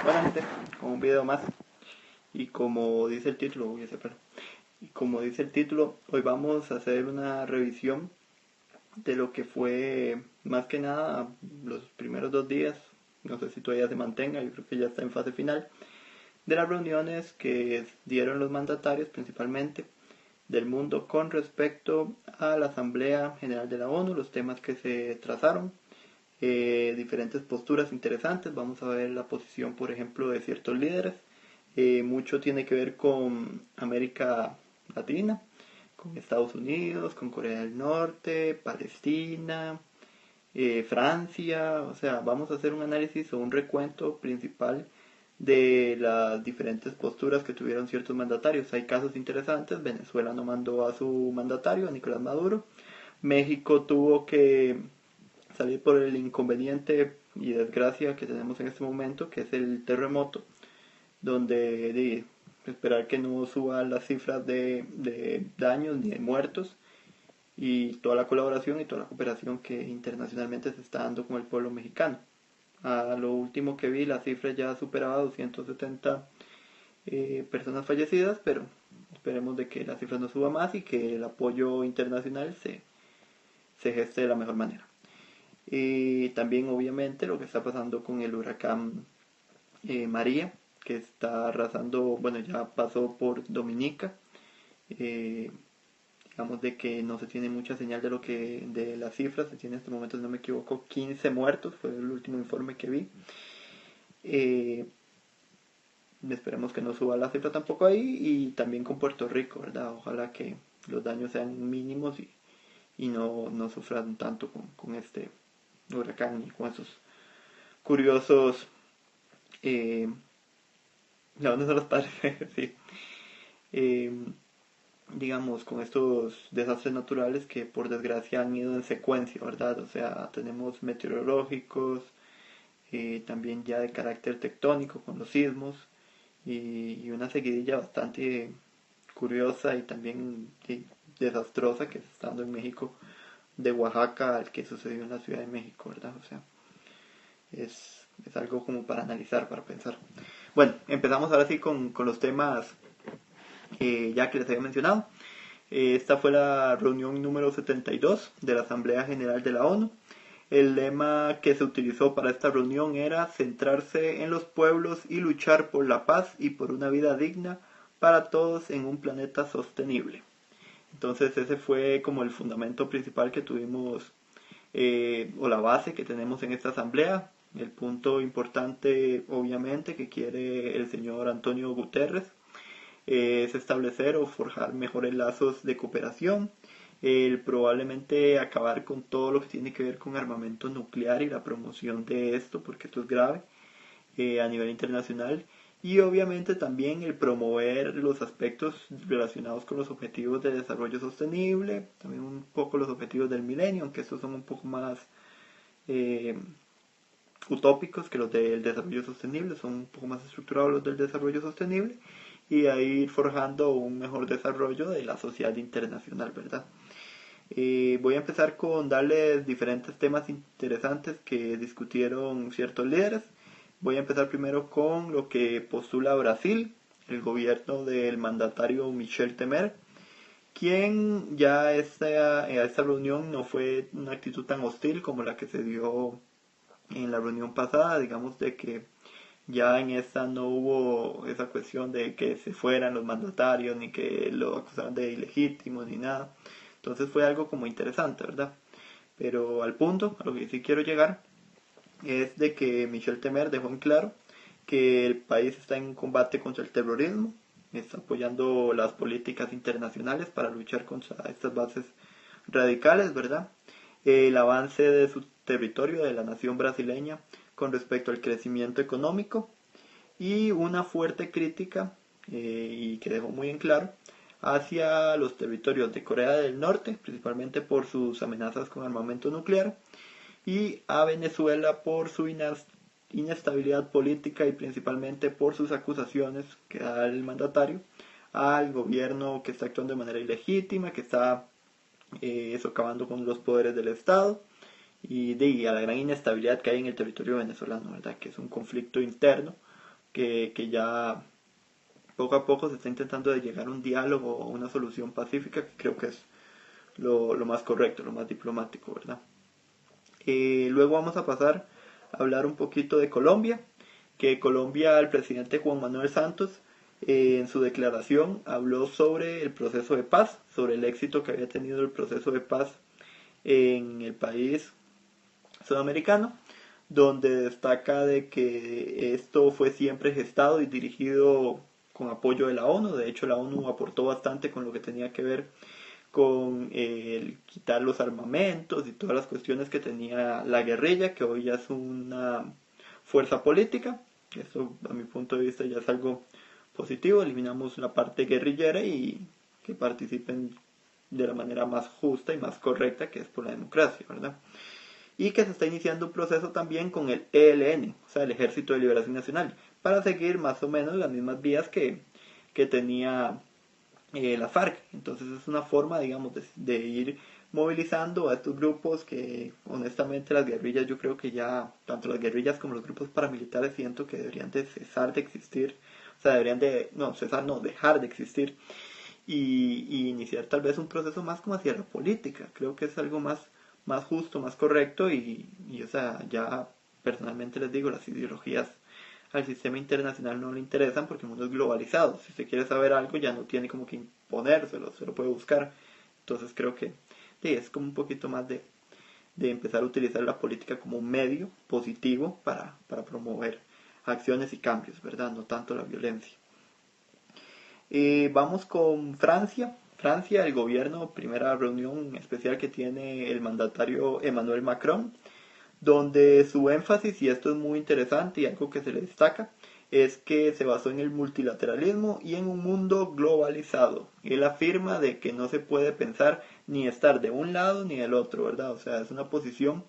Buena gente, con un video más. Y como dice el título, hoy vamos a hacer una revisión de lo que fue más que nada los primeros 2 días. No sé si todavía se mantenga, yo creo que ya está en fase final. De las reuniones que dieron los mandatarios principalmente del mundo con respecto a la Asamblea General de la ONU, los temas que se trazaron, diferentes posturas interesantes. Vamos a ver la posición, por ejemplo, de ciertos líderes. Mucho tiene que ver con América Latina, con Estados Unidos, con Corea del Norte, Palestina, Francia. O sea, vamos a hacer un análisis o un recuento principal de las diferentes posturas que tuvieron ciertos mandatarios. Hay casos interesantes. Venezuela no mandó a su mandatario, a Nicolás Maduro. México tuvo que salir por el inconveniente y desgracia que tenemos en este momento, que es el terremoto, donde esperar que no suban las cifras de daños ni de muertos, y toda la colaboración y toda la cooperación que internacionalmente se está dando con el pueblo mexicano. A lo último que vi, la cifra ya superaba 270 personas fallecidas, pero esperemos de que la cifra no suba más y que el apoyo internacional se geste de la mejor manera. Y también obviamente lo que está pasando con el huracán María, que está arrasando, bueno, ya pasó por Dominica. Eh, digamos de que no se tiene mucha señal de las cifras. Se tiene en este momento, si no me equivoco, 15 muertos, fue el último informe que vi. Eh, Esperemos que no suba la cifra tampoco ahí, y también con Puerto Rico, ¿verdad? Ojalá que los daños sean mínimos y no sufran tanto con este huracán y con esos curiosos, eh, no, ¿dónde son los padres? Sí. Eh, digamos, con estos desastres naturales que por desgracia han ido en secuencia, ¿verdad? O sea, tenemos meteorológicos, también ya de carácter tectónico con los sismos, y una seguidilla bastante curiosa y también desastrosa que se está dando en México, de Oaxaca al que sucedió en la Ciudad de México, ¿verdad? O sea, es algo como para analizar, para pensar. Bueno, empezamos ahora sí con los temas ya que les había mencionado. Esta fue la reunión número 72 de la Asamblea General de la ONU. El lema que se utilizó para esta reunión era centrarse en los pueblos y luchar por la paz y por una vida digna para todos en un planeta sostenible. Entonces ese fue como el fundamento principal que tuvimos, o la base que tenemos en esta asamblea. El punto importante, obviamente, que quiere el señor Antonio Guterres es establecer o forjar mejores lazos de cooperación, el probablemente acabar con todo lo que tiene que ver con armamento nuclear y la promoción de esto, porque esto es grave a nivel internacional, y obviamente también el promover los aspectos relacionados con los objetivos de desarrollo sostenible, también un poco los objetivos del milenio, aunque estos son un poco más eh, utópicos que los del desarrollo sostenible, son un poco más estructurados los del desarrollo sostenible, y a ir forjando un mejor desarrollo de la sociedad internacional, ¿verdad? Voy a empezar con darles diferentes temas interesantes que discutieron ciertos líderes. Voy a empezar primero con lo que postula Brasil, el gobierno del mandatario Michel Temer, quien ya a esta reunión no fue una actitud tan hostil como la que se dio en la reunión pasada. Digamos de que ya en esta no hubo esa cuestión de que se fueran los mandatarios, ni que lo acusaran de ilegítimo, ni nada. Entonces fue algo como interesante, ¿verdad? Pero al punto, a lo que sí quiero llegar, es de que Michel Temer dejó en claro que el país está en combate contra el terrorismo, está apoyando las políticas internacionales para luchar contra estas bases radicales, ¿verdad? El avance de su territorio, de la nación brasileña, con respecto al crecimiento económico, y una fuerte crítica, y que dejó muy en claro, hacia los territorios de Corea del Norte, principalmente por sus amenazas con armamento nuclear, y a Venezuela por su inestabilidad política y principalmente por sus acusaciones que da el mandatario al gobierno, que está actuando de manera ilegítima, que está socavando con los poderes del Estado, y a la gran inestabilidad que hay en el territorio venezolano, ¿verdad? Que es un conflicto interno que ya poco a poco se está intentando de llegar a un diálogo o una solución pacífica, que creo que es lo más correcto, lo más diplomático, ¿verdad? Luego vamos a pasar a hablar un poquito de Colombia, que Colombia, el presidente Juan Manuel Santos, en su declaración habló sobre el proceso de paz, sobre el éxito que había tenido el proceso de paz en el país sudamericano, donde destaca de que esto fue siempre gestado y dirigido con apoyo de la ONU. De hecho, la ONU aportó bastante con lo que tenía que ver con el quitar los armamentos y todas las cuestiones que tenía la guerrilla, que hoy ya es una fuerza política. Eso, a mi punto de vista, ya es algo positivo. Eliminamos la parte guerrillera y que participen de la manera más justa y más correcta, que es por la democracia, ¿verdad? Y que se está iniciando un proceso también con el ELN, o sea, el Ejército de Liberación Nacional, para seguir más o menos las mismas vías que tenía la FARC. Entonces es una forma, digamos, de ir movilizando a estos grupos que honestamente las guerrillas, yo creo que ya, tanto las guerrillas como los grupos paramilitares, siento que deberían de cesar de existir, o sea, deberían de, no, cesar, no, dejar de existir y iniciar tal vez un proceso más como hacia la política. Creo que es algo más justo, más correcto o sea, ya personalmente les digo, las ideologías al sistema internacional no le interesan porque el mundo es globalizado. Si se quiere saber algo ya no tiene como que imponérselo, se lo puede buscar. Entonces creo que sí, es como un poquito más de empezar a utilizar la política como un medio positivo para promover acciones y cambios, ¿verdad? No tanto la violencia. Vamos con Francia. Francia, el gobierno, primera reunión especial que tiene el mandatario Emmanuel Macron, donde su énfasis, y esto es muy interesante y algo que se le destaca, es que se basó en el multilateralismo y en un mundo globalizado. Él afirma de que no se puede pensar ni estar de un lado ni del otro, ¿verdad? O sea, es una posición,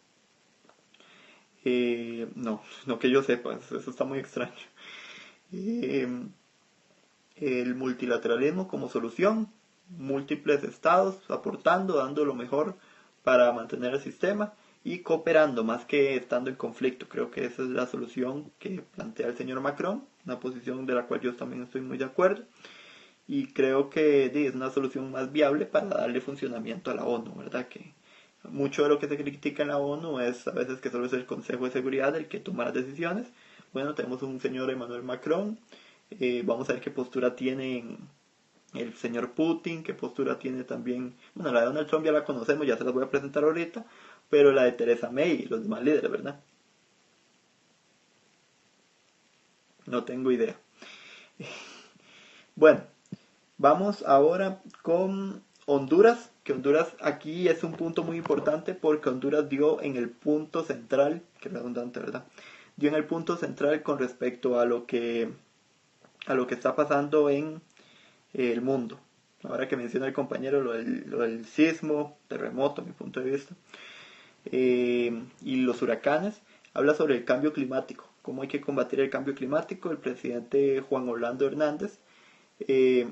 no que yo sepa, eso está muy extraño. Eh, el multilateralismo como solución, múltiples estados aportando, dando lo mejor para mantener el sistema y cooperando más que estando en conflicto. Creo que esa es la solución que plantea el señor Macron, una posición de la cual yo también estoy muy de acuerdo y creo que es una solución más viable para darle funcionamiento a la ONU, ¿verdad? Que mucho de lo que se critica en la ONU es a veces que solo es el Consejo de Seguridad el que toma las decisiones. Bueno, tenemos un señor Emmanuel Macron, vamos a ver qué postura tiene el señor Putin, qué postura tiene también, bueno, la de Donald Trump ya la conocemos, ya se las voy a presentar ahorita, pero la de Theresa May y los demás líderes, ¿verdad? No tengo idea. Bueno, vamos ahora con Honduras, que Honduras aquí es un punto muy importante porque Honduras dio en el punto central, que redundante, ¿verdad? Dio en el punto central con respecto a lo que está pasando en el mundo. Ahora que menciona el compañero lo del sismo, terremoto, a mi punto de vista, y los huracanes, habla sobre el cambio climático, cómo hay que combatir el cambio climático. El presidente Juan Orlando Hernández eh,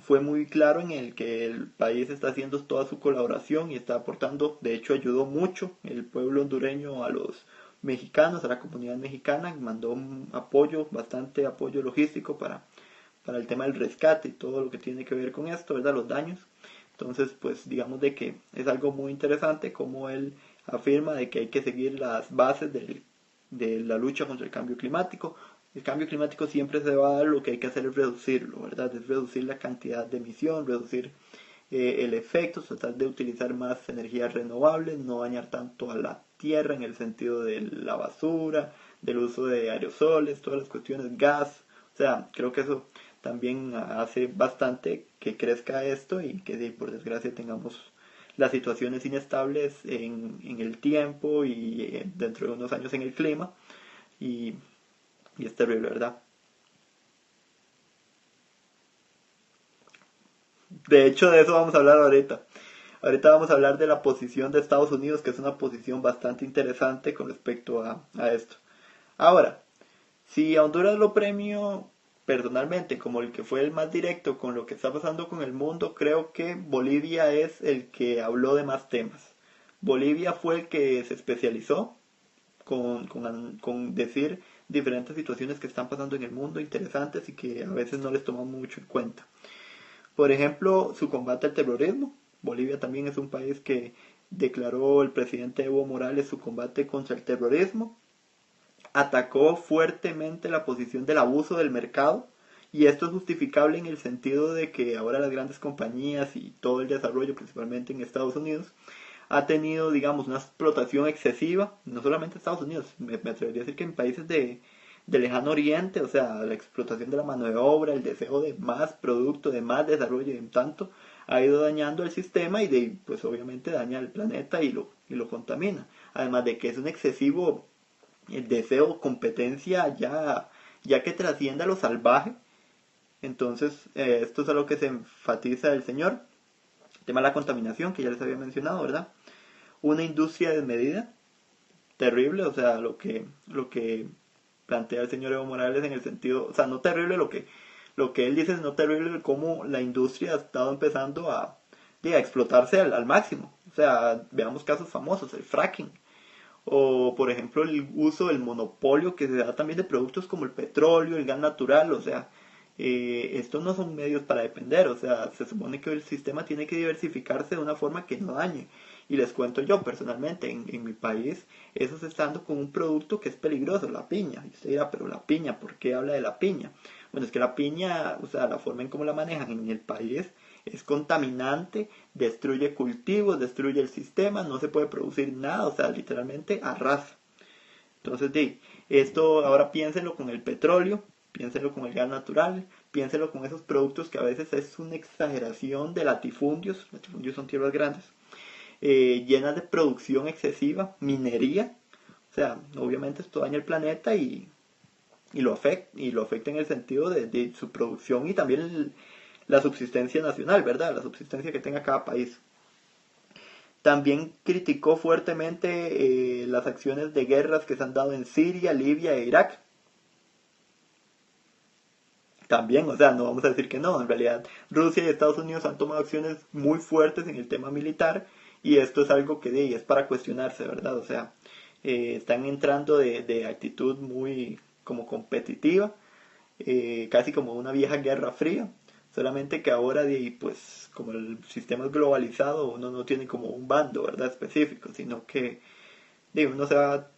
fue muy claro en el que el país está haciendo toda su colaboración y está aportando, de hecho ayudó mucho el pueblo hondureño a los mexicanos, a la comunidad mexicana, mandó un apoyo, bastante apoyo logístico para el tema del rescate y todo lo que tiene que ver con esto, ¿verdad? Los daños. Entonces, pues digamos de que es algo muy interesante como él afirma de que hay que seguir las bases de la lucha contra el cambio climático. El cambio climático siempre se va a dar, lo que hay que hacer es reducirlo, ¿verdad? Es reducir la cantidad de emisión, reducir el efecto, tratar de utilizar más energías renovables, no dañar tanto a la tierra en el sentido de la basura, del uso de aerosoles, todas las cuestiones, gas. O sea, creo que eso también hace bastante que crezca esto y que por desgracia tengamos las situaciones inestables en el tiempo y dentro de unos años en el clima y, y es terrible, ¿verdad? De hecho, de eso vamos a hablar ahorita. Ahorita vamos a hablar de la posición de Estados Unidos, que es una posición bastante interesante con respecto a esto. Ahora, si a Honduras lo premio personalmente como el que fue el más directo con lo que está pasando con el mundo, creo que Bolivia es el que habló de más temas. Bolivia fue el que se especializó con decir diferentes situaciones que están pasando en el mundo interesantes y que a veces no les tomamos mucho en cuenta. Por ejemplo, su combate al terrorismo. Bolivia también es un país que declaró el presidente Evo Morales su combate contra el terrorismo. Atacó fuertemente la posición del abuso del mercado, y esto es justificable en el sentido de que ahora las grandes compañías y todo el desarrollo, principalmente en Estados Unidos, ha tenido, digamos, una explotación excesiva, no solamente en Estados Unidos, me atrevería a decir que en países de lejano oriente, o sea, la explotación de la mano de obra, el deseo de más producto, de más desarrollo, y en tanto ha ido dañando el sistema y pues obviamente daña el planeta y lo contamina. Además de que es un excesivo el deseo, competencia ya que trasciende a lo salvaje. Entonces, esto es a lo que se enfatiza el Señor. El tema de la contaminación, que ya les había mencionado, ¿verdad? Una industria desmedida, terrible, o sea, lo que plantea el señor Evo Morales en el sentido, o sea, no terrible lo que él dice, es no terrible cómo la industria ha estado empezando a explotarse al máximo. O sea, veamos casos famosos, el fracking, o por ejemplo el uso del monopolio que se da también de productos como el petróleo, el gas natural. O sea, estos no son medios para depender. O sea, se supone que el sistema tiene que diversificarse de una forma que no dañe. Y les cuento yo personalmente, en mi país, eso se está dando con un producto que es peligroso, la piña. Y usted dirá, pero la piña, ¿por qué habla de la piña? Bueno, es que la piña, o sea, la forma en cómo la manejan en el país es contaminante, destruye cultivos, destruye el sistema, no se puede producir nada, o sea, literalmente arrasa. Entonces, esto ahora piénsenlo con el petróleo, piénsenlo con el gas natural, piénsenlo con esos productos que a veces es una exageración de latifundios son tierras grandes, llenas de producción excesiva, minería. O sea, obviamente esto daña el planeta y lo afecta en el sentido de su producción y también la subsistencia nacional, ¿verdad? La subsistencia que tenga cada país. También criticó fuertemente las acciones de guerras que se han dado en Siria, Libia e Irak. También, o sea, no vamos a decir que no, en realidad Rusia y Estados Unidos han tomado acciones muy fuertes en el tema militar, y esto es algo que es para cuestionarse, ¿verdad? O sea, están entrando de actitud muy como competitiva, casi como una vieja guerra fría, solamente que ahora, pues como el sistema es globalizado, uno no tiene como un bando, ¿verdad? Específico, sino que uno se va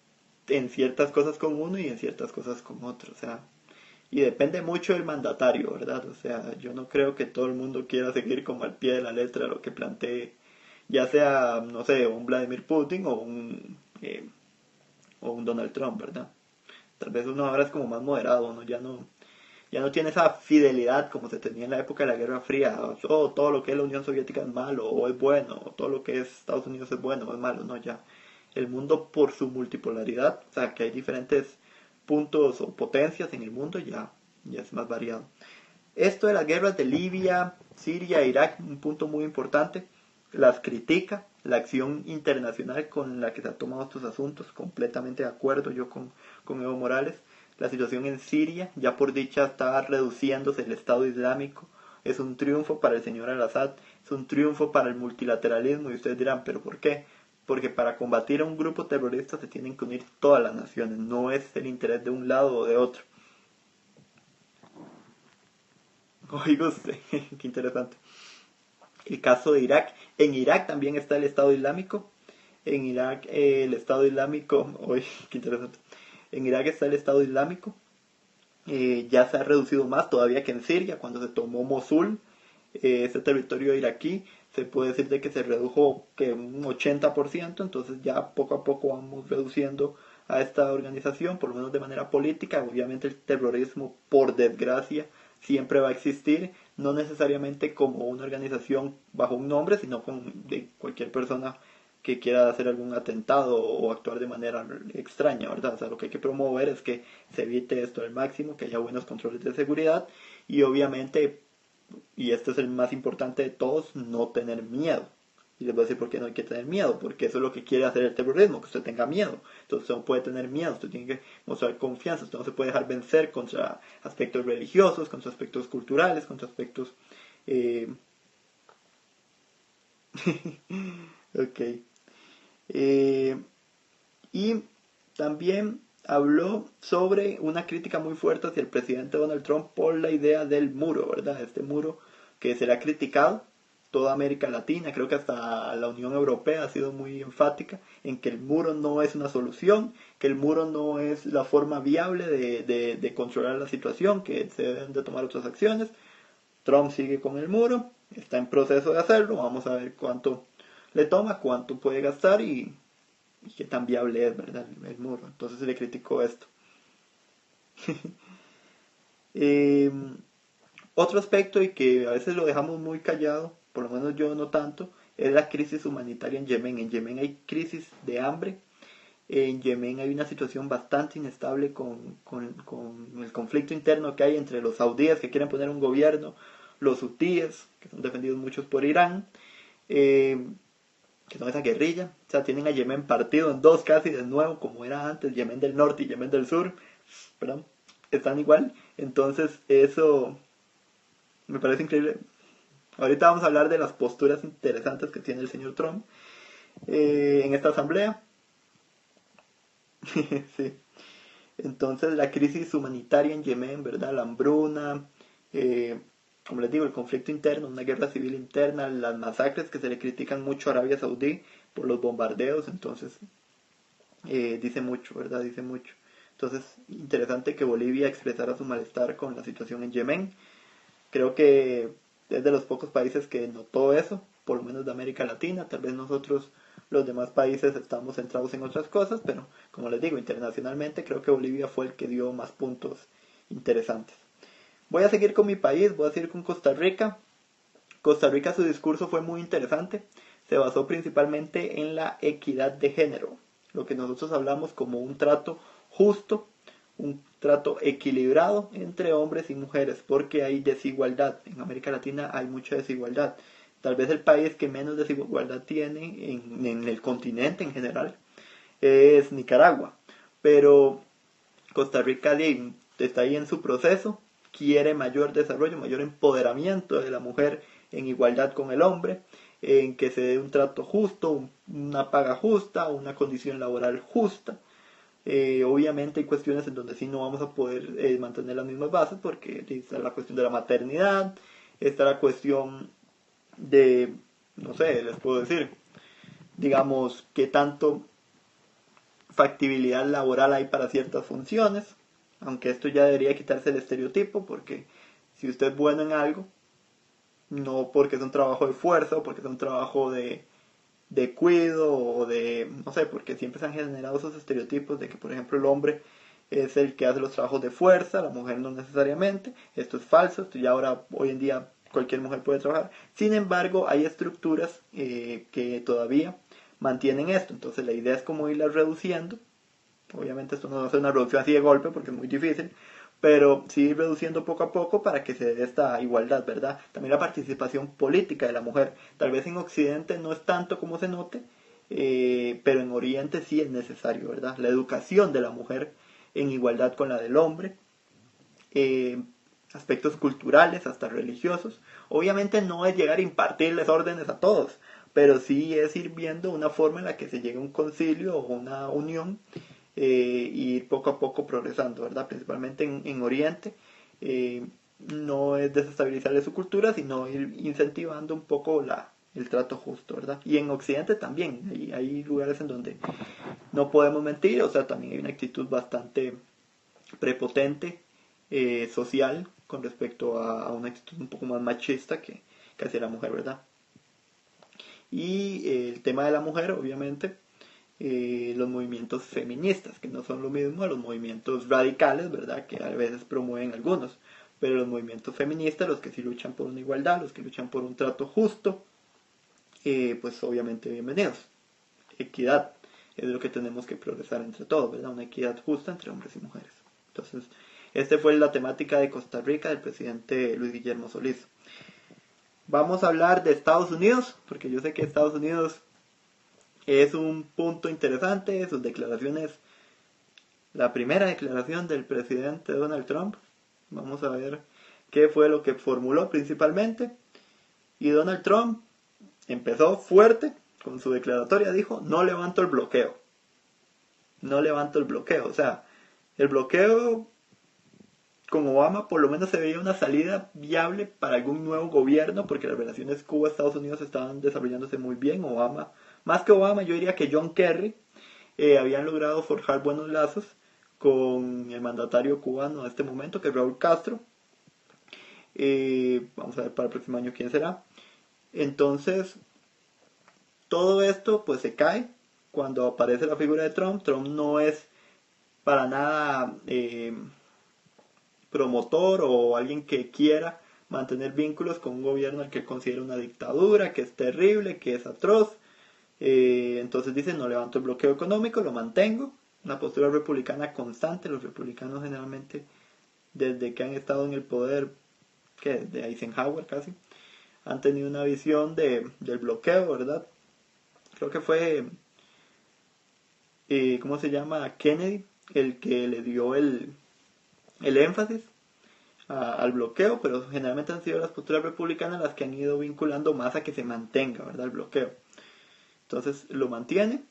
en ciertas cosas con uno y en ciertas cosas con otro. O sea, y depende mucho del mandatario, ¿verdad? O sea, yo no creo que todo el mundo quiera seguir como al pie de la letra lo que plantee, ya sea, no sé, un Vladimir Putin o un Donald Trump, ¿verdad? Tal vez uno ahora es como más moderado, uno ya no tiene esa fidelidad como se tenía en la época de la Guerra Fría. Todo lo que es la Unión Soviética es malo o es bueno, o todo lo que es Estados Unidos es bueno o es malo. No, ya el mundo, por su multipolaridad, o sea, que hay diferentes puntos o potencias en el mundo, ya es más variado. Esto de las guerras de Libia, Siria e Irak, un punto muy importante, las critica, la acción internacional con la que se han tomado estos asuntos, completamente de acuerdo yo con Evo Morales. La situación en Siria, ya por dicha, está reduciéndose el Estado Islámico. Es un triunfo para el señor Al-Assad, es un triunfo para el multilateralismo, y ustedes dirán, ¿pero por qué? Porque para combatir a un grupo terrorista se tienen que unir todas las naciones, no es el interés de un lado o de otro. Oiga usted, qué interesante. El caso de Irak. En Irak también está el Estado Islámico. En Irak el Estado Islámico, uy, qué interesante. En Irak está el Estado Islámico. Ya se ha reducido más todavía que en Siria, cuando se tomó Mosul, ese territorio iraquí, se puede decir de que se redujo que un 80%. Entonces ya poco a poco vamos reduciendo a esta organización, por lo menos de manera política. Obviamente el terrorismo, por desgracia, siempre va a existir, no necesariamente como una organización bajo un nombre, sino con de cualquier persona que quiera hacer algún atentado o actuar de manera extraña, ¿verdad? O sea, lo que hay que promover es que se evite esto al máximo, que haya buenos controles de seguridad y obviamente, y este es el más importante de todos, no tener miedo. Y les voy a decir por qué no hay que tener miedo, porque eso es lo que quiere hacer el terrorismo, que usted tenga miedo. Entonces usted no puede tener miedo, usted tiene que mostrar confianza, usted no se puede dejar vencer contra aspectos religiosos, contra aspectos culturales, contra aspectos... Eh... ok. Y también habló sobre una crítica muy fuerte hacia el presidente Donald Trump por la idea del muro, ¿verdad? Este muro que se le ha criticado toda América Latina, creo que hasta la Unión Europea ha sido muy enfática en que el muro no es una solución, que el muro no es la forma viable de controlar la situación, que se deben de tomar otras acciones. Trump sigue con el muro, está en proceso de hacerlo, vamos a ver cuánto le toma, cuánto puede gastar y qué tan viable es, ¿verdad? El muro. Entonces se le criticó esto. Eh, Otro aspecto y que a veces lo dejamos muy callado, por lo menos yo no tanto, es la crisis humanitaria en Yemen. En Yemen hay crisis de hambre. En Yemen hay una situación bastante inestable con el conflicto interno que hay entre los saudíes que quieren poner un gobierno, los hutíes, que son defendidos muchos por Irán, eh, que son esa guerrilla. O sea, tienen a Yemen partido en dos casi de nuevo, como era antes, Yemen del norte y Yemen del sur. Perdón, están igual. Entonces, eso me parece increíble. Ahorita vamos a hablar de las posturas interesantes que tiene el señor Trump en esta asamblea. Sí. Entonces la crisis humanitaria en Yemen, ¿verdad? La hambruna, eh, como les digo, el conflicto interno, una guerra civil interna, las masacres que se le critican mucho a Arabia Saudí por los bombardeos, entonces dice mucho, ¿verdad? Dice mucho. Entonces, interesante que Bolivia expresara su malestar con la situación en Yemen. Creo que es de los pocos países que notó eso, por lo menos de América Latina. Tal vez nosotros, los demás países, estamos centrados en otras cosas, pero como les digo, internacionalmente creo que Bolivia fue el que dio más puntos interesantes. Voy a seguir con mi país, voy a seguir con Costa Rica. Costa Rica, su discurso fue muy interesante. Se basó principalmente en la equidad de género, lo que nosotros hablamos como un trato justo, un trato equilibrado entre hombres y mujeres, porque hay desigualdad. En América Latina hay mucha desigualdad. Tal vez el país que menos desigualdad tiene en el continente en general es Nicaragua, pero Costa Rica está ahí en su proceso, quiere mayor desarrollo, mayor empoderamiento de la mujer en igualdad con el hombre, en que se dé un trato justo, una paga justa, una condición laboral justa. Obviamente hay cuestiones en donde sí no vamos a poder mantener las mismas bases porque está la cuestión de la maternidad, está la cuestión de, no sé, les puedo decir, digamos, qué tanto factibilidad laboral hay para ciertas funciones, aunque esto ya debería quitarse el estereotipo porque si usted es bueno en algo, no porque es un trabajo de fuerza o porque es un trabajo de cuido o de, no sé, porque siempre se han generado esos estereotipos de que, por ejemplo, el hombre es el que hace los trabajos de fuerza, la mujer no necesariamente. Esto es falso, esto ya ahora, hoy en día, cualquier mujer puede trabajar. Sin embargo, hay estructuras que todavía mantienen esto, entonces la idea es como irlas reduciendo. Obviamente esto no va a ser una reducción así de golpe porque es muy difícil, pero sí ir reduciendo poco a poco para que se dé esta igualdad, ¿verdad? También la participación política de la mujer. Tal vez en Occidente no es tanto como se note, pero en Oriente sí es necesario, ¿verdad? La educación de la mujer en igualdad con la del hombre, eh, aspectos culturales, hasta religiosos. Obviamente no es llegar a impartirles órdenes a todos, pero sí es ir viendo una forma en la que se llegue a un concilio o una unión y ir poco a poco progresando, ¿verdad? Principalmente en Oriente. No es desestabilizarle su cultura, sino ir incentivando un poco el trato justo, ¿verdad? Y en Occidente también, hay lugares en donde no podemos mentir, o sea, también hay una actitud bastante prepotente, social, con respecto a una actitud un poco más machista que hacia la mujer, ¿verdad? Y el tema de la mujer, obviamente, los movimientos feministas, que no son lo mismo a los movimientos radicales, ¿verdad? Que a veces promueven algunos, pero los movimientos feministas, los que sí luchan por una igualdad, los que luchan por un trato justo, pues obviamente bienvenidos. Equidad es lo que tenemos que progresar entre todos, ¿verdad? Una equidad justa entre hombres y mujeres. Entonces, esta fue la temática de Costa Rica del presidente Luis Guillermo Solís. Vamos a hablar de Estados Unidos, porque yo sé que Estados Unidos es un punto interesante, sus declaraciones, la primera declaración del presidente Donald Trump, vamos a ver qué fue lo que formuló principalmente, y Donald Trump empezó fuerte con su declaratoria, dijo, no levanto el bloqueo, no levanto el bloqueo, o sea, El bloqueo con Obama por lo menos se veía una salida viable para algún nuevo gobierno, porque las relaciones Cuba-Estados Unidos estaban desarrollándose muy bien. Obama, más que Obama, yo diría que John Kerry, habían logrado forjar buenos lazos con el mandatario cubano en este momento, que es Raúl Castro. Vamos a ver para el próximo año quién será. Entonces, todo esto pues se cae cuando aparece la figura de Trump. Trump no es para nada promotor o alguien que quiera mantener vínculos con un gobierno al que considera una dictadura, que es terrible, que es atroz. Entonces dice, no levanto el bloqueo económico, lo mantengo. Una postura republicana constante. Los republicanos generalmente, desde que han estado en el poder, que de Eisenhower casi, han tenido una visión del bloqueo, ¿verdad? Creo que fue, ¿cómo se llama? Kennedy, el que le dio el énfasis al bloqueo, pero generalmente han sido las posturas republicanas las que han ido vinculando más a que se mantenga, ¿verdad? El bloqueo. Entonces lo mantiene.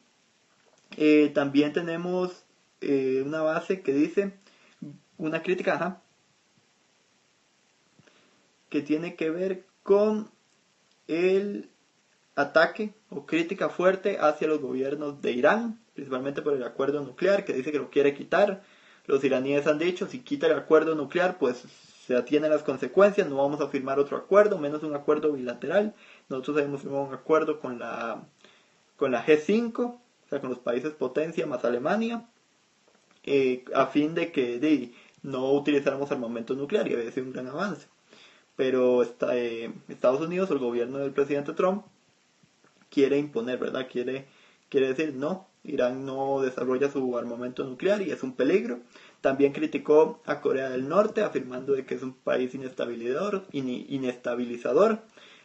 También tenemos una base que dice, una crítica, que tiene que ver con el ataque o crítica fuerte hacia los gobiernos de Irán, principalmente por el acuerdo nuclear, que dice que lo quiere quitar. Los iraníes han dicho, si quita el acuerdo nuclear, pues se atienen las consecuencias, no vamos a firmar otro acuerdo, menos un acuerdo bilateral. Nosotros habíamos firmado un acuerdo con la G5, o sea, con los países potencia más Alemania, a fin de que no utilizáramos armamento nuclear, y había sido un gran avance. Pero Estados Unidos, o el gobierno del presidente Trump, quiere imponer, ¿verdad? Quiere decir, no, Irán no desarrolla su armamento nuclear y es un peligro. También criticó a Corea del Norte, afirmando de que es un país inestabilizador,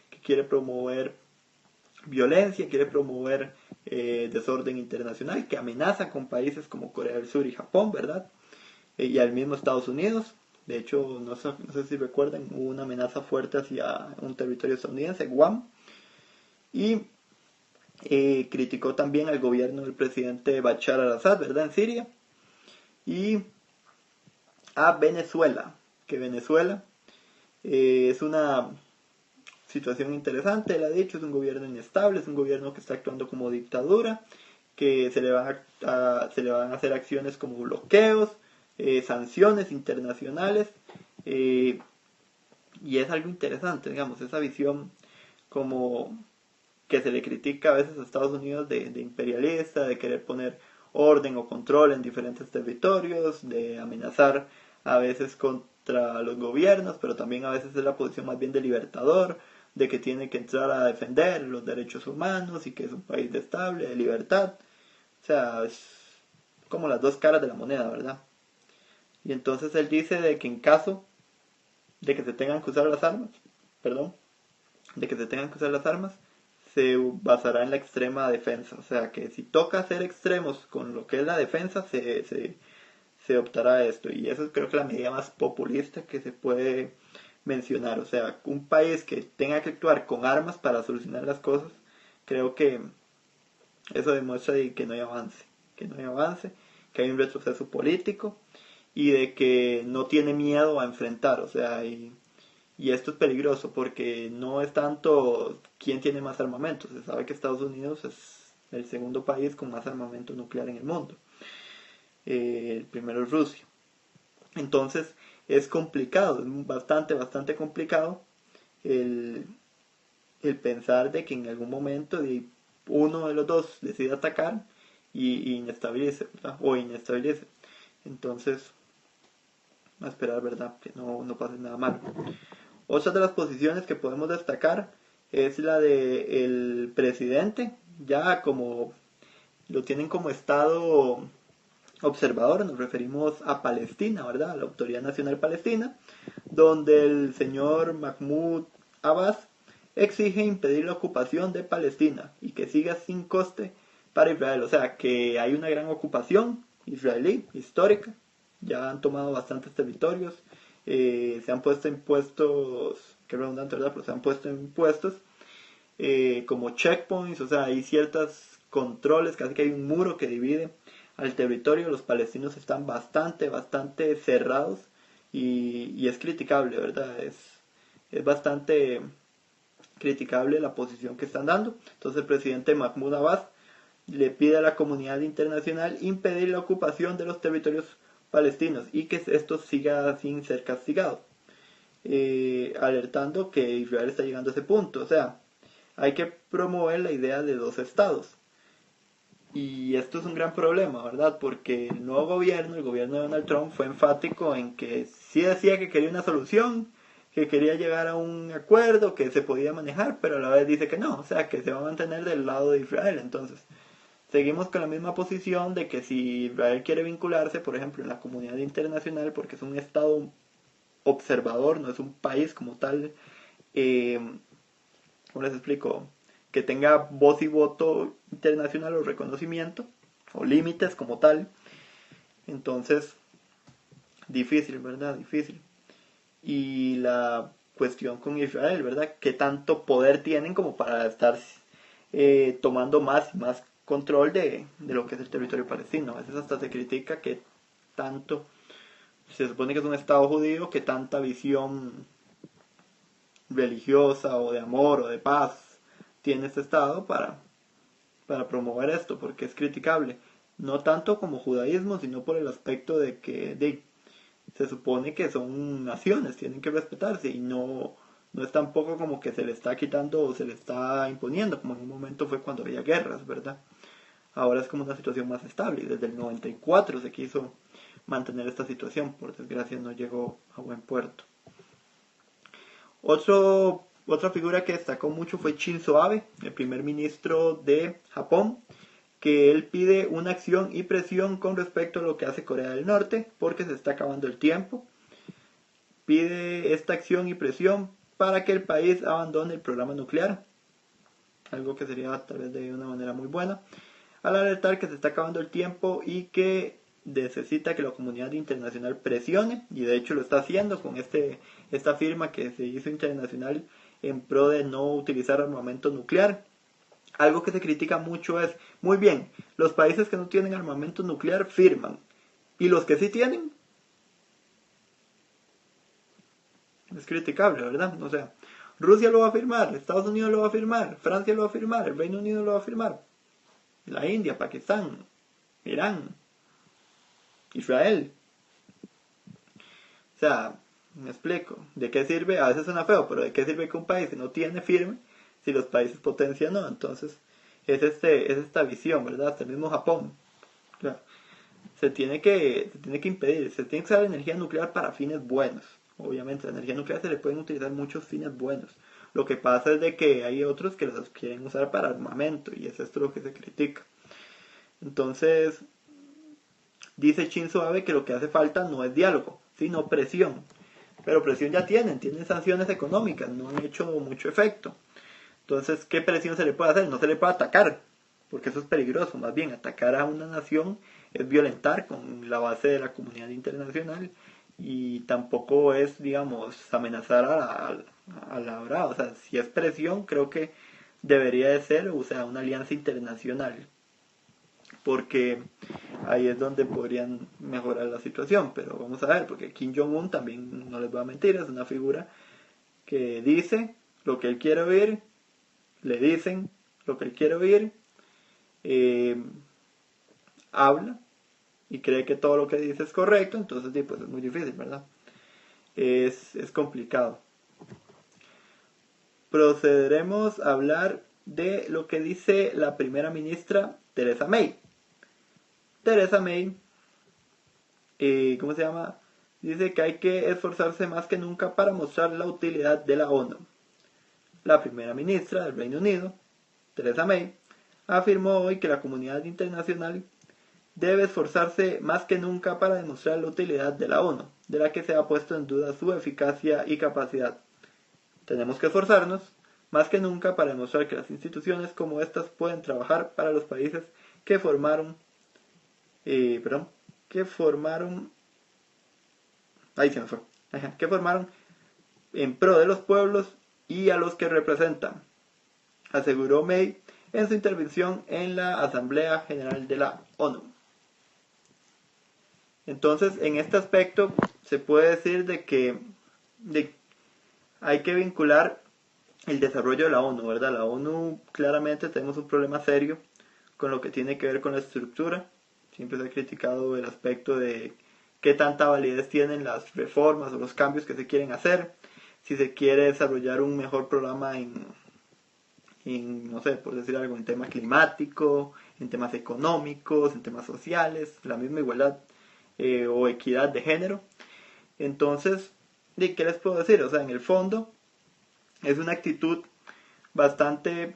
que quiere promover violencia, quiere promover desorden internacional, que amenaza con países como Corea del Sur y Japón, ¿verdad? Y al mismo Estados Unidos. De hecho, no sé si recuerdan, hubo una amenaza fuerte hacia un territorio estadounidense, Guam. Y criticó también al gobierno del presidente Bashar al-Assad, ¿verdad?, en Siria. Y a Venezuela, que Venezuela es una situación interesante, él ha dicho, es un gobierno inestable, es un gobierno que está actuando como dictadura, que se le van a hacer acciones como bloqueos, sanciones internacionales, y es algo interesante, digamos, esa visión como que se le critica a veces a Estados Unidos de imperialista, de querer poner orden o control en diferentes territorios, de amenazar a veces contra los gobiernos, pero también a veces es la posición más bien de libertador, de que tiene que entrar a defender los derechos humanos y que es un país estable, de libertad. O sea, es como las dos caras de la moneda, ¿verdad? Y entonces él dice de que en caso de que se tengan que usar las armas, se basará en la extrema defensa. O sea, que si toca ser extremos con lo que es la defensa, se optará a esto. Y eso creo que es la medida más populista que se puede mencionar. O sea, un país que tenga que actuar con armas para solucionar las cosas, creo que eso demuestra que no hay avance, que hay un retroceso político y de que no tiene miedo a enfrentar, o sea, y esto es peligroso porque no es tanto quién tiene más armamento. Se sabe que Estados Unidos es el segundo país con más armamento nuclear en el mundo. El primero es Rusia. Entonces es complicado, es bastante complicado el pensar de que en algún momento uno de los dos decide atacar y inestabilice, ¿verdad? O inestabilice. Entonces, a esperar, ¿verdad?, que no pase nada malo. Otra de las posiciones que podemos destacar es la del presidente, ya como lo tienen como estado observador, nos referimos a Palestina, ¿verdad?, a la Autoridad Nacional Palestina, donde el señor Mahmoud Abbas exige impedir la ocupación de Palestina y que siga sin coste para Israel. O sea, que hay una gran ocupación israelí histórica, ya han tomado bastantes territorios, se han puesto impuestos, qué redundante, ¿verdad?, pero se han puesto impuestos como checkpoints, o sea, hay ciertos controles, casi que hay un muro que divide al territorio. Los palestinos están bastante cerrados y es criticable, ¿verdad? Es bastante criticable la posición que están dando. Entonces el presidente Mahmoud Abbas le pide a la comunidad internacional impedir la ocupación de los territorios palestinos y que esto siga sin ser castigado, alertando que Israel está llegando a ese punto. O sea, hay que promover la idea de dos estados. Y esto es un gran problema, ¿verdad? Porque el nuevo gobierno, el gobierno de Donald Trump, fue enfático en que sí decía que quería una solución, que quería llegar a un acuerdo, que se podía manejar, pero a la vez dice que no, o sea, que se va a mantener del lado de Israel. Entonces, seguimos con la misma posición de que si Israel quiere vincularse, por ejemplo, en la comunidad internacional, porque es un estado observador, no es un país como tal, ¿cómo les explico? Que tenga voz y voto internacional o reconocimiento, o límites como tal. Entonces, difícil, ¿verdad? Difícil. Y la cuestión con Israel, ¿verdad? ¿Qué tanto poder tienen como para estar tomando más y más control de lo que es el territorio palestino? A veces hasta se critica que tanto, se supone que es un estado judío, que tanta visión religiosa o de amor o de paz tiene este estado para promover esto, porque es criticable, no tanto como judaísmo, sino por el aspecto de que se supone que son naciones, tienen que respetarse y no es tampoco como que se le está quitando o se le está imponiendo, como en un momento fue cuando había guerras, ¿verdad? Ahora es como una situación más estable y desde el 94 se quiso mantener esta situación, por desgracia no llegó a buen puerto. Otra figura que destacó mucho fue Shinzo Abe, el primer ministro de Japón, que él pide una acción y presión con respecto a lo que hace Corea del Norte, porque se está acabando el tiempo. Pide esta acción y presión para que el país abandone el programa nuclear, algo que sería tal vez de una manera muy buena, al alertar que se está acabando el tiempo y que necesita que la comunidad internacional presione, y de hecho lo está haciendo con esta firma que se hizo internacional en pro de no utilizar armamento nuclear. Algo que se critica mucho es, muy bien, los países que no tienen armamento nuclear firman, y los que sí tienen, es criticable, ¿verdad? O sea, Rusia lo va a firmar, Estados Unidos lo va a firmar, Francia lo va a firmar, el Reino Unido lo va a firmar, la India, Pakistán, Irán, Israel. O sea, me explico, ¿de qué sirve? A veces suena feo, pero ¿de qué sirve que un país no tiene firme si los países potencia no? Entonces, es esta visión, ¿verdad? Hasta el mismo Japón. O sea, se tiene que impedir, se tiene que usar energía nuclear para fines buenos. Obviamente, la energía nuclear se le pueden utilizar muchos fines buenos. Lo que pasa es de que hay otros que los quieren usar para armamento, y es esto lo que se critica. Entonces, dice Shinzo Abe que lo que hace falta no es diálogo, sino presión. Pero presión ya tienen sanciones económicas, no han hecho mucho efecto. Entonces, ¿qué presión se le puede hacer? No se le puede atacar, porque eso es peligroso. Más bien, atacar a una nación es violentar con la base de la comunidad internacional, y tampoco es, digamos, amenazar a la brava. O sea, si es presión, creo que debería de ser, o sea, una alianza internacional, porque ahí es donde podrían mejorar la situación. Pero vamos a ver, porque Kim Jong-un también, no les voy a mentir, es una figura que dice lo que él quiere oír, le dicen lo que él quiere oír, habla y cree que todo lo que dice es correcto. Entonces pues es muy difícil, ¿verdad? Es complicado. Procederemos a hablar de lo que dice la primera ministra Theresa May. Theresa May, ¿cómo se llama? Dice que hay que esforzarse más que nunca para mostrar la utilidad de la ONU. La primera ministra del Reino Unido, Theresa May, afirmó hoy que la comunidad internacional debe esforzarse más que nunca para demostrar la utilidad de la ONU, de la que se ha puesto en duda su eficacia y capacidad. Tenemos que esforzarnos más que nunca para demostrar que las instituciones como estas pueden trabajar para los países que formaron en pro de los pueblos y a los que representan, aseguró May en su intervención en la Asamblea General de la ONU. Entonces, en este aspecto se puede decir de que hay que vincular el desarrollo de la ONU, ¿verdad? La ONU claramente tenemos un problema serio con lo que tiene que ver con la estructura. Siempre se ha criticado el aspecto de qué tanta validez tienen las reformas o los cambios que se quieren hacer, si se quiere desarrollar un mejor programa no sé, por decir algo, en tema climático, en temas económicos, en temas sociales, la misma igualdad o equidad de género. Entonces, ¿de qué les puedo decir? O sea, en el fondo es una actitud bastante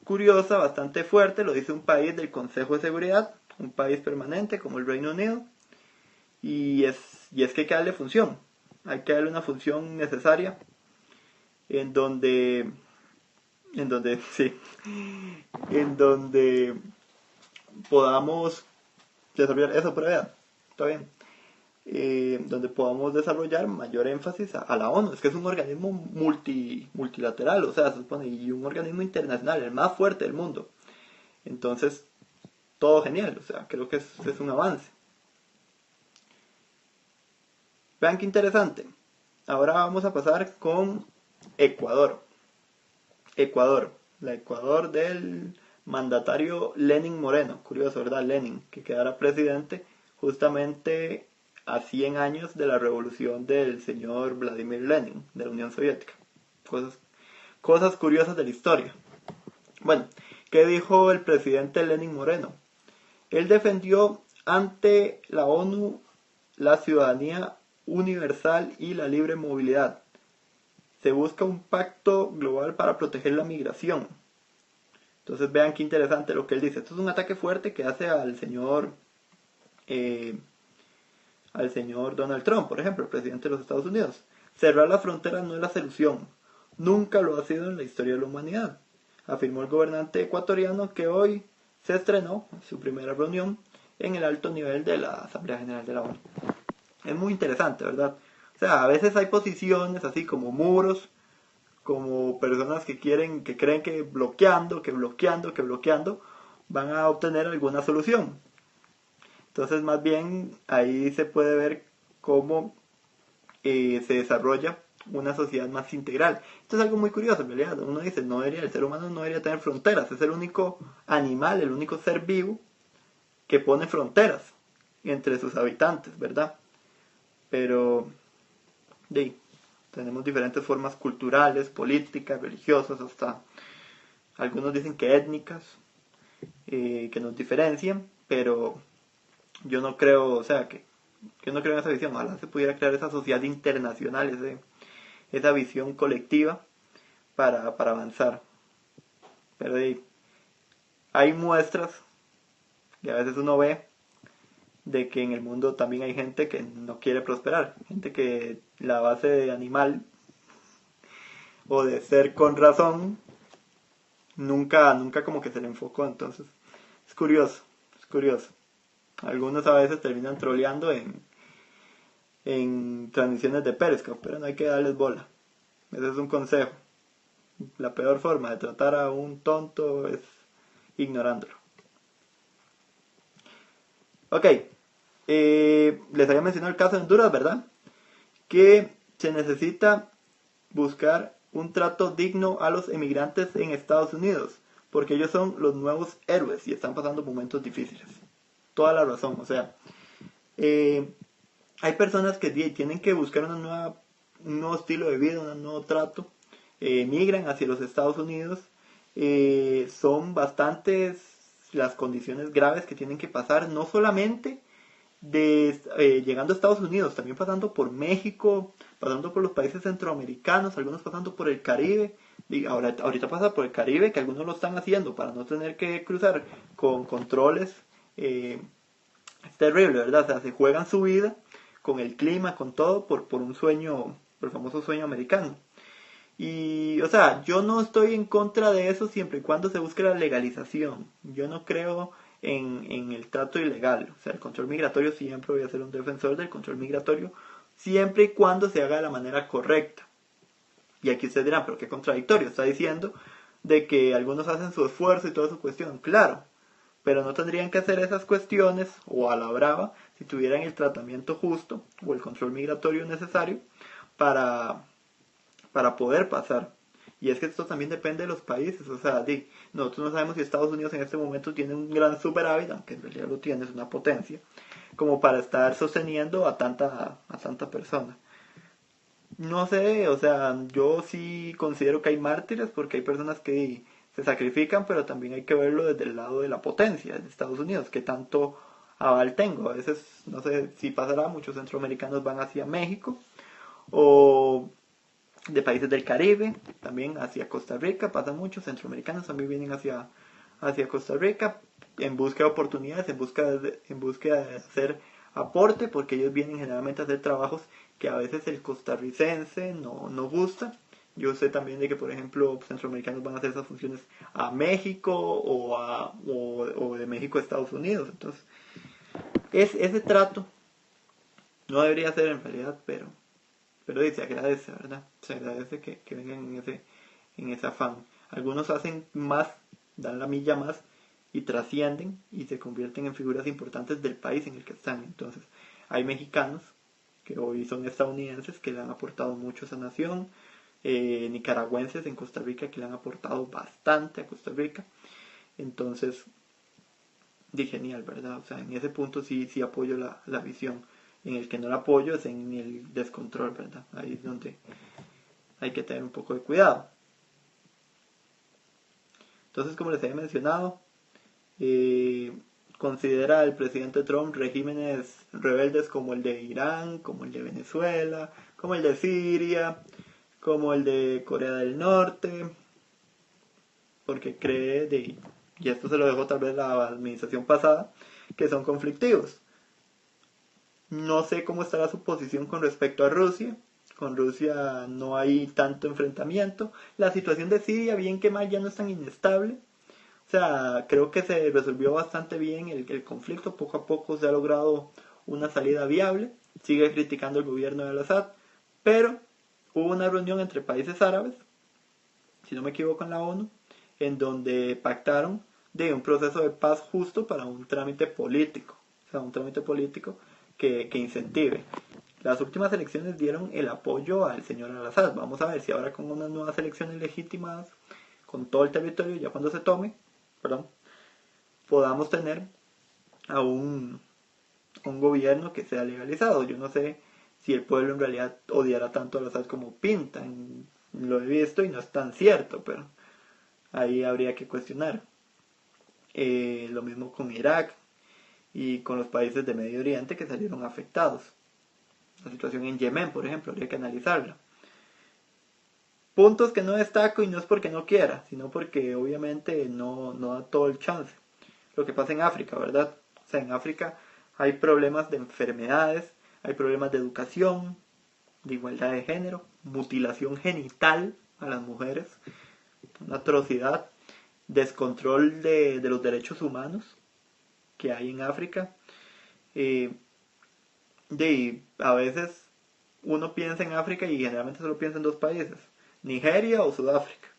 curiosa, bastante fuerte, lo dice un país del Consejo de Seguridad, un país permanente como el Reino Unido, y es que hay que darle función, hay que darle una función necesaria en donde sí, en donde podamos desarrollar eso, pero vean, está bien, donde podamos desarrollar mayor énfasis a la ONU. Es que es un organismo multilateral, o sea, se supone, y un organismo internacional, el más fuerte del mundo. Entonces, todo genial, o sea, creo que es un avance. Vean qué interesante. Ahora vamos a pasar con Ecuador. La Ecuador del mandatario Lenín Moreno. Curioso, ¿verdad? Lenin, que quedara presidente justamente a 100 años de la revolución del señor Vladimir Lenin, de la Unión Soviética. Cosas curiosas de la historia. Bueno, ¿qué dijo el presidente Lenín Moreno? Él defendió ante la ONU la ciudadanía universal y la libre movilidad. Se busca un pacto global para proteger la migración. Entonces vean qué interesante lo que él dice. Esto es un ataque fuerte que hace al señor Donald Trump, por ejemplo, el presidente de los Estados Unidos. Cerrar las fronteras no es la solución. Nunca lo ha sido en la historia de la humanidad, afirmó el gobernante ecuatoriano, que hoy se estrenó su primera reunión en el alto nivel de la Asamblea General de la ONU. Es muy interesante, ¿verdad? O sea, a veces hay posiciones así como muros, como personas que creen que bloqueando van a obtener alguna solución. Entonces, más bien ahí se puede ver cómo se desarrolla una sociedad más integral. Esto es algo muy curioso, en realidad. Uno dice, el ser humano no debería tener fronteras. Es el único animal, el único ser vivo que pone fronteras entre sus habitantes, ¿verdad? Pero tenemos diferentes formas culturales, políticas, religiosas, hasta algunos dicen que étnicas, que nos diferencian, pero yo no creo, o sea, que yo no creo en esa visión. Ojalá se pudiera crear esa sociedad internacional, esa visión colectiva para avanzar. Pero hay muestras que a veces uno ve de que en el mundo también hay gente que no quiere prosperar, gente que la base de animal o de ser con razón nunca como que se le enfocó. Entonces es curioso. Algunos a veces terminan troleando en transmisiones de Periscope, pero no hay que darles bola. Ese es un consejo. La peor forma de tratar a un tonto es ignorándolo. Ok, les había mencionado el caso de Honduras, ¿verdad? Que se necesita buscar un trato digno a los emigrantes en Estados Unidos, porque ellos son los nuevos héroes y están pasando momentos difíciles. Toda la razón, o sea, hay personas que tienen que buscar un nuevo estilo de vida, un nuevo trato, migran hacia los Estados Unidos, son bastantes las condiciones graves que tienen que pasar, no solamente llegando a Estados Unidos, también pasando por México, pasando por los países centroamericanos, algunos pasando por el Caribe. Y ahorita pasa por el Caribe, que algunos lo están haciendo para no tener que cruzar con controles. Es terrible, ¿verdad? O sea, se juegan su vida con el clima, con todo, por un sueño, por el famoso sueño americano. Y, o sea, yo no estoy en contra de eso siempre y cuando se busque la legalización. Yo no creo en el trato ilegal. O sea, el control migratorio, siempre voy a ser un defensor del control migratorio, siempre y cuando se haga de la manera correcta. Y aquí ustedes dirán, pero qué contradictorio, está diciendo de que algunos hacen su esfuerzo y toda su cuestión. Claro, pero no tendrían que hacer esas cuestiones, o a la brava, si tuvieran el tratamiento justo o el control migratorio necesario para, para poder pasar. Y es que esto también depende de los países, o sea, nosotros no sabemos si Estados Unidos en este momento tiene un gran superávit, aunque en realidad lo tiene, es una potencia, como para estar sosteniendo a tanta persona. No sé, o sea, yo sí considero que hay mártires porque hay personas que se sacrifican, pero también hay que verlo desde el lado de la potencia, de Estados Unidos, que tanto aval tengo. A veces, no sé si pasará, muchos centroamericanos van hacia México o de países del Caribe, también hacia Costa Rica, pasa mucho, centroamericanos también vienen hacia Costa Rica en busca de oportunidades, en búsqueda de hacer aporte, porque ellos vienen generalmente a hacer trabajos que a veces el costarricense no gusta. Yo sé también de que, por ejemplo, centroamericanos van a hacer esas funciones a México o de México a Estados Unidos. Entonces, ese trato no debería ser en realidad, pero se agradece, ¿verdad? Se agradece que vengan en ese afán. Algunos hacen más, dan la milla más y trascienden y se convierten en figuras importantes del país en el que están. Entonces, hay mexicanos que hoy son estadounidenses que le han aportado mucho a esa nación, nicaragüenses en Costa Rica que le han aportado bastante a Costa Rica. Entonces, genial, ¿verdad? O sea, en ese punto sí apoyo la visión. En el que no la apoyo es en el descontrol, ¿verdad? Ahí es donde hay que tener un poco de cuidado. Entonces, como les he mencionado, eh, considera el presidente Trump regímenes rebeldes como el de Irán, como el de Venezuela, como el de Siria, como el de Corea del Norte, porque cree, y esto se lo dejó tal vez la administración pasada, que son conflictivos. No sé cómo estará su posición con respecto a Rusia. Con Rusia no hay tanto enfrentamiento. La situación de Siria, bien que mal, ya no es tan inestable. O sea, creo que se resolvió bastante bien el conflicto. Poco a poco se ha logrado una salida viable. Sigue criticando el gobierno de Al-Assad. Pero hubo una reunión entre países árabes, si no me equivoco en la ONU, en donde pactaron de un proceso de paz justo para un trámite político. O sea, un trámite político que incentive. Las últimas elecciones dieron el apoyo al señor Al-Assad. Vamos a ver si ahora con unas nuevas elecciones legítimas, con todo el territorio, ya cuando se tome, perdón, podamos tener a un gobierno que sea legalizado. Yo no sé si el pueblo en realidad odiará tanto a Al-Assad como pintan. Lo he visto y no es tan cierto, pero ahí habría que cuestionar. Lo mismo con Irak y con los países de Medio Oriente que salieron afectados. La situación en Yemen, por ejemplo, habría que analizarla. Puntos que no destaco y no es porque no quiera, sino porque obviamente no da todo el chance. Lo que pasa en África, ¿verdad? O sea, en África hay problemas de enfermedades, hay problemas de educación, de igualdad de género, mutilación genital a las mujeres, una atrocidad, descontrol de los derechos humanos que hay en África. Eh, a veces uno piensa en África y generalmente solo piensa en dos países, Nigeria o Sudáfrica,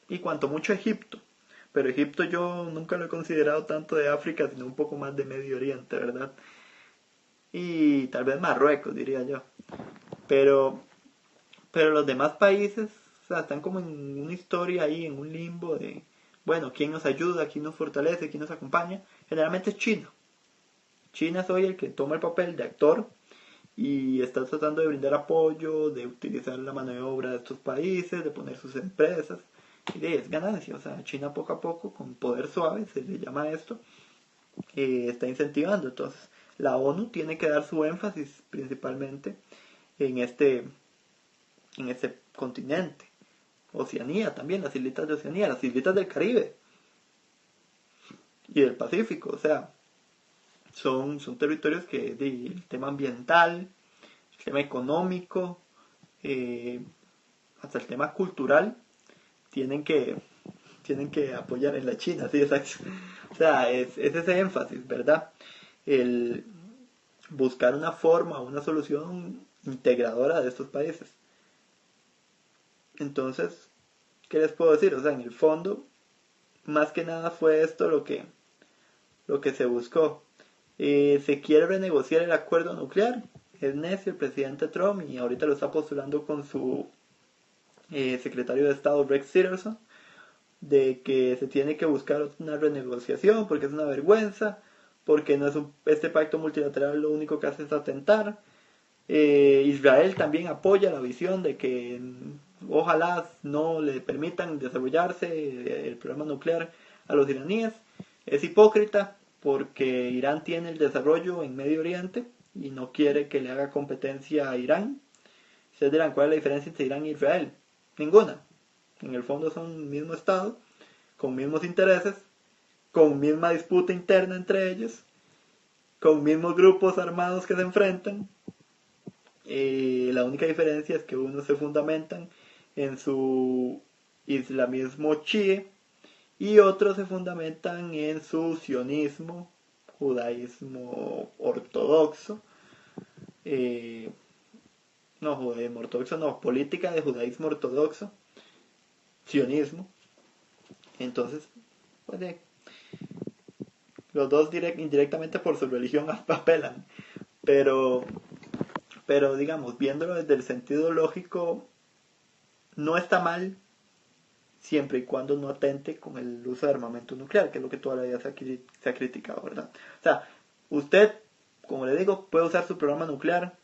y cuanto mucho Egipto. Pero Egipto yo nunca lo he considerado tanto de África, sino un poco más de Medio Oriente, ¿verdad? Y tal vez Marruecos, diría yo. Pero, pero los demás países, o sea, están como en una historia ahí, en un limbo de, bueno, ¿quién nos ayuda? ¿Quién nos fortalece? ¿Quién nos acompaña? Generalmente es China. China es hoy el que toma el papel de actor y está tratando de brindar apoyo, de utilizar la mano de obra de estos países, de poner sus empresas. Y es ganancia, o sea, China poco a poco, con poder suave, se le llama esto, está incentivando. Entonces, la ONU tiene que dar su énfasis principalmente en este continente. Oceanía también, las islitas de Oceanía, las islitas del Caribe y del Pacífico, o sea, son territorios que el tema ambiental, el tema económico, eh, hasta el tema cultural, tienen que, tienen que apoyar en la China, sí, exacto. O sea, es ese énfasis, ¿verdad? El buscar una forma, una solución integradora de estos países. Entonces, ¿qué les puedo decir? O sea, en el fondo, más que nada fue esto lo que se buscó. Se quiere renegociar el acuerdo nuclear. Es necio el presidente Trump y ahorita lo está postulando con su secretario de Estado Rex Tillerson, de que se tiene que buscar una renegociación porque es una vergüenza, porque no es este pacto multilateral lo único que hace es atentar. Israel también apoya la visión de que ojalá no le permitan desarrollarse el programa nuclear a los iraníes. Es hipócrita porque Irán tiene el desarrollo en Medio Oriente y no quiere que le haga competencia a Irán. Ustedes dirán, ¿cuál es la diferencia entre Irán e Israel? Ninguna. En el fondo son el mismo Estado, con mismos intereses, con misma disputa interna entre ellos, con mismos grupos armados que se enfrentan. La única diferencia es que unos se fundamentan en su islamismo chií y otros se fundamentan en su sionismo, judaísmo ortodoxo, judaísmo ortodoxo no, política de judaísmo ortodoxo, sionismo. Entonces, pues, los dos indirectamente por su religión apelan, pero digamos, viéndolo desde el sentido lógico, no está mal siempre y cuando no atente con el uso de armamento nuclear, que es lo que toda la vida se ha criticado, ¿verdad? O sea, usted, como le digo, puede usar su programa nuclear,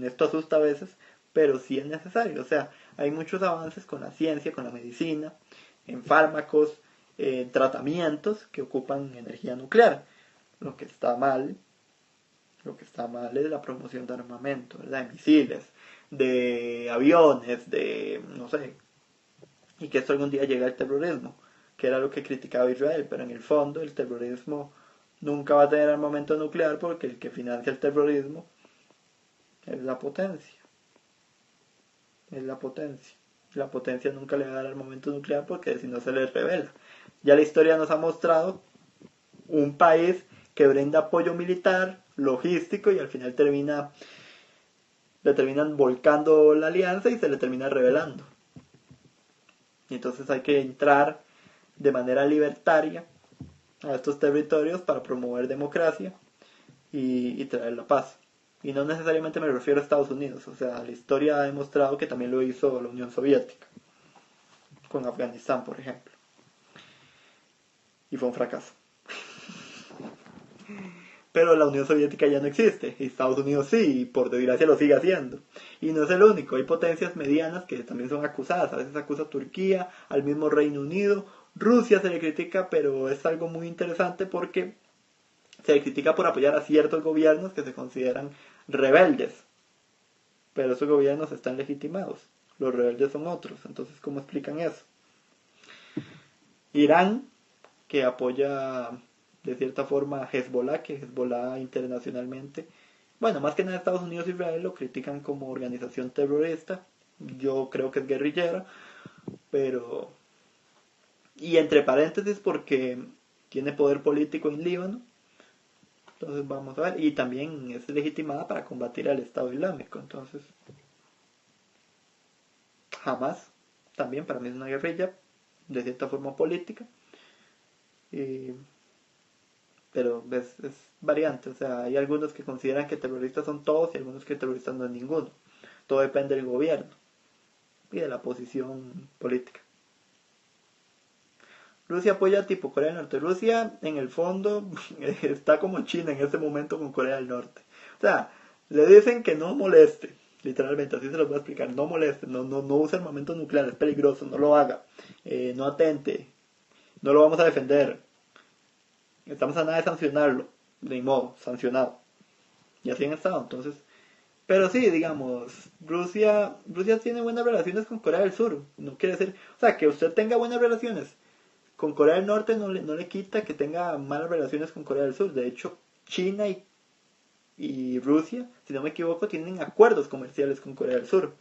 esto asusta a veces, pero sí es necesario. O sea, hay muchos avances con la ciencia, con la medicina, en fármacos, en tratamientos que ocupan energía nuclear. Lo que está mal es la promoción de armamento, ¿verdad? De misiles, de aviones, de, no sé, y que esto algún día llegue al terrorismo, que era lo que criticaba Israel, pero en el fondo el terrorismo nunca va a tener armamento nuclear porque el que financia el terrorismo es la potencia. Es la potencia. La potencia nunca le va a dar armamento nuclear porque si no se le revela. Ya la historia nos ha mostrado un país que brinda apoyo militar, logístico y al final le terminan volcando la alianza y se le termina revelando. Y entonces hay que entrar de manera libertaria a estos territorios para promover democracia y traer la paz. Y no necesariamente me refiero a Estados Unidos, o sea, la historia ha demostrado que también lo hizo la Unión Soviética, con Afganistán, por ejemplo. Y fue un fracaso. Pero la Unión Soviética ya no existe, y Estados Unidos sí, y por desgracia lo sigue haciendo. Y no es el único, hay potencias medianas que también son acusadas, a veces acusa a Turquía, al mismo Reino Unido, Rusia se le critica, pero es algo muy interesante porque se le critica por apoyar a ciertos gobiernos que se consideran rebeldes, pero esos gobiernos están legitimados, los rebeldes son otros, entonces ¿cómo explican eso? Irán, que apoya de cierta forma a Hezbollah, que Hezbollah internacionalmente, bueno, más que nada Estados Unidos e Israel lo critican como organización terrorista, yo creo que es guerrillera, pero... y entre paréntesis porque tiene poder político en Líbano, entonces vamos a ver, y también es legitimada para combatir al Estado Islámico, entonces jamás, también para mí es una guerrilla, de cierta forma política, y pero es variante, o sea, hay algunos que consideran que terroristas son todos y algunos que terroristas no es ninguno. Todo depende del gobierno y de la posición política. Rusia apoya tipo Corea del Norte. Rusia, en el fondo, está como China en este momento con Corea del Norte. O sea, le dicen que no moleste, literalmente, así se los voy a explicar, no moleste, no use armamento nuclear, es peligroso, no lo haga, no atente, no lo vamos a defender, estamos a nada de sancionarlo, de modo, sancionado. Y así han estado, entonces. Pero sí, digamos, Rusia tiene buenas relaciones con Corea del Sur. No quiere decir, o sea, que usted tenga buenas relaciones con Corea del Norte no le quita que tenga malas relaciones con Corea del Sur. De hecho, China y Rusia, si no me equivoco, tienen acuerdos comerciales con Corea del Sur.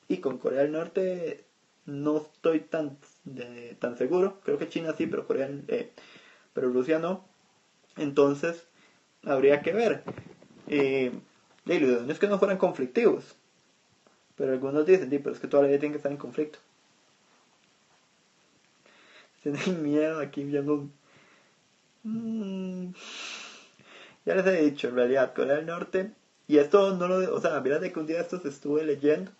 Y con Corea del Norte no estoy tan seguro. Creo que China sí, pero Rusia no. Entonces, habría que ver. Lo ideal es que no fueran conflictivos. Pero algunos dicen, pero es que toda la vida tienen que estar en conflicto. Tienen miedo aquí viendo... Ya les he dicho, en realidad, Corea del Norte, y esto no lo, o sea, fíjate que un día estos estuve leyendo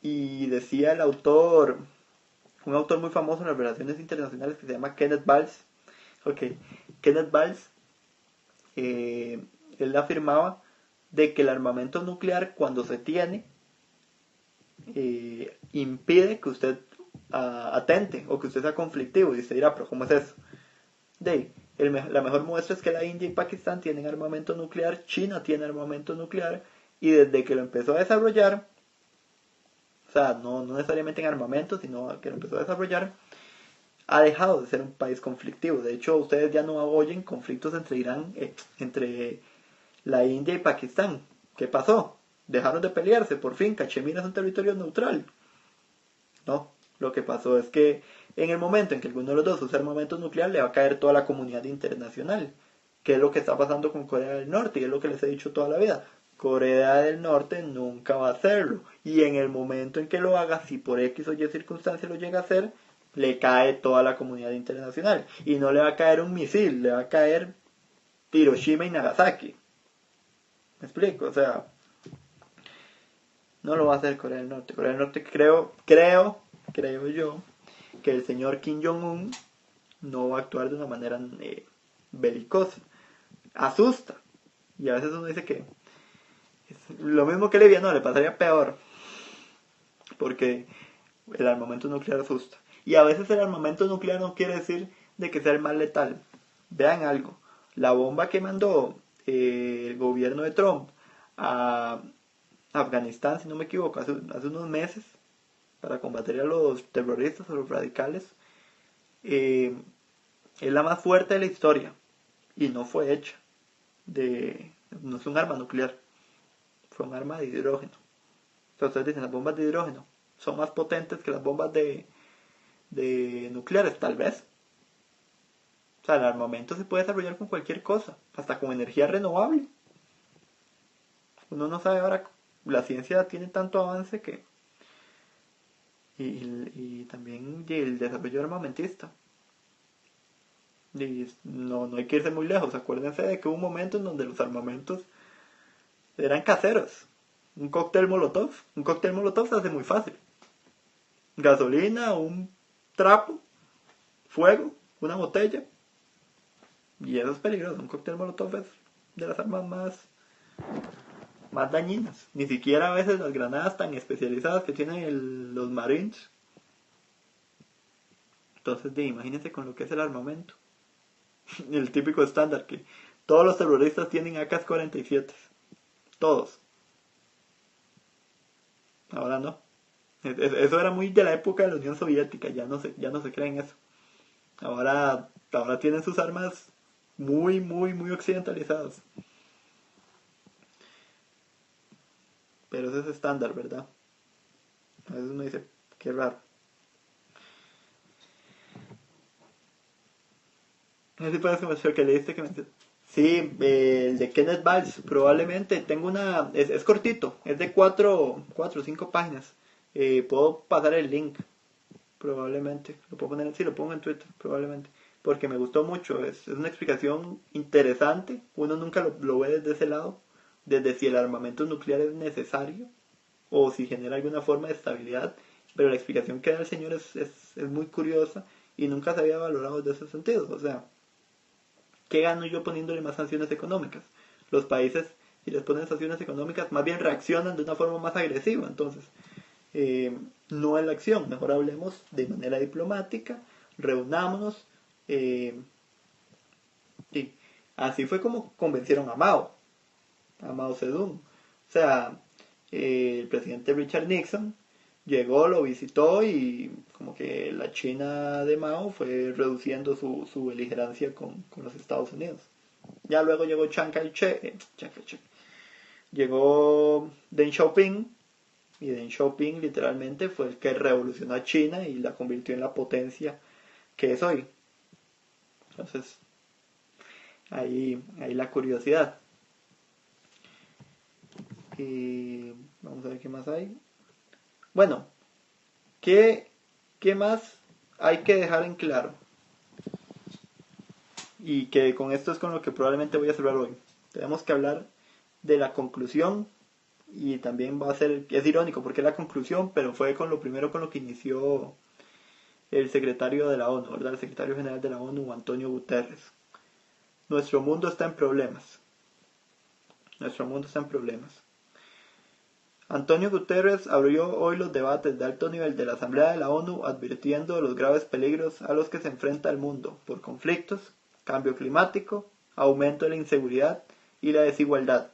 y decía el autor, un autor muy famoso en las relaciones internacionales que se llama Kenneth Valls. Ok, Kenneth Valls, eh, él afirmaba de que el armamento nuclear cuando se tiene impide que usted atente o que usted sea conflictivo. Y usted dirá, pero ¿cómo es eso? La mejor muestra es que la India y Pakistán tienen armamento nuclear, China tiene armamento nuclear, y desde que lo empezó a desarrollar, o sea, no necesariamente en armamento, sino que lo empezó a desarrollar, ha dejado de ser un país conflictivo. De hecho, ustedes ya no oyen conflictos entre Irán, entre la India y Pakistán. ¿Qué pasó? Dejaron de pelearse, por fin, Cachemira es un territorio neutral. No, lo que pasó es que en el momento en que alguno de los dos usa armamento nuclear le va a caer toda la comunidad internacional. ¿Qué es lo que está pasando con Corea del Norte? Y es lo que les he dicho toda la vida. Corea del Norte nunca va a hacerlo. Y en el momento en que lo haga, si por X o Y circunstancia lo llega a hacer, le cae toda la comunidad internacional. Y no le va a caer un misil, le va a caer Hiroshima y Nagasaki. ¿Me explico? O sea, no lo va a hacer Corea del Norte. Corea del Norte creo yo, que el señor Kim Jong-un no va a actuar de una manera belicosa. Asusta. Y a veces uno dice que es lo mismo que no, le pasaría peor. Porque el armamento nuclear asusta. Y a veces el armamento nuclear no quiere decir de que sea el más letal. Vean algo. La bomba que mandó el gobierno de Trump a Afganistán, si no me equivoco, hace unos meses, para combatir a los terroristas, a los radicales, eh, es la más fuerte de la historia y no fue hecha no es un arma nuclear, fue un arma de hidrógeno. Entonces ustedes dicen, las bombas de hidrógeno son más potentes que las bombas de nucleares, tal vez. O sea, el armamento se puede desarrollar con cualquier cosa, hasta con energía renovable. Uno no sabe ahora, la ciencia tiene tanto avance que y también el desarrollo armamentista. Y no hay que irse muy lejos. Acuérdense de que hubo un momento en donde los armamentos eran caseros. Un cóctel molotov se hace muy fácil. Gasolina, un trapo, fuego, una botella. Y eso es peligroso. Un cóctel molotov es de las armas más dañinas. Ni siquiera a veces las granadas tan especializadas que tienen los marines. Entonces, imagínense con lo que es el armamento. El típico estándar que todos los terroristas tienen AK-47. Todos. Ahora no. Eso era muy de la época de la Unión Soviética, ya no se creen eso. Ahora tienen sus armas muy occidentalizadas. Pero eso es estándar, ¿verdad? A veces uno dice, qué raro. No sé si puedes que leíste que me... Sí, el de Kenneth Valls, probablemente. Tengo es cortito, es de cuatro o 5 páginas. Puedo pasar el link, probablemente. Lo puedo poner, sí, lo pongo en Twitter, probablemente. Porque me gustó mucho, es una explicación interesante. Uno nunca lo ve desde ese lado, desde si el armamento nuclear es necesario o si genera alguna forma de estabilidad. Pero la explicación que da el señor es muy curiosa y nunca se había valorado desde ese sentido. O sea, ¿qué gano yo poniéndole más sanciones económicas? Los países, si les ponen sanciones económicas, más bien reaccionan de una forma más agresiva. Entonces, no es la acción. Mejor hablemos de manera diplomática, reunámonos. Y así fue como convencieron a Mao Zedong. O sea, el presidente Richard Nixon llegó, lo visitó y como que la China de Mao fue reduciendo su beligerancia con los Estados Unidos. Ya luego llegó Chiang Kai-shek, llegó Deng Xiaoping, y Deng Xiaoping literalmente fue el que revolucionó a China y la convirtió en la potencia que es hoy. Entonces, ahí la curiosidad. Y vamos a ver qué más hay. Bueno, ¿qué más hay que dejar en claro? y que con esto es con lo que probablemente voy a cerrar hoy. Tenemos que hablar de la conclusión, y también va a ser, es irónico porque es la conclusión, pero fue con lo primero con lo que inició el secretario de la ONU, ¿verdad? El secretario general de la ONU, Antonio Guterres. Nuestro mundo está en problemas. Nuestro mundo está en problemas. Antonio Guterres abrió hoy los debates de alto nivel de la Asamblea de la ONU advirtiendo de los graves peligros a los que se enfrenta el mundo por conflictos, cambio climático, aumento de la inseguridad y la desigualdad.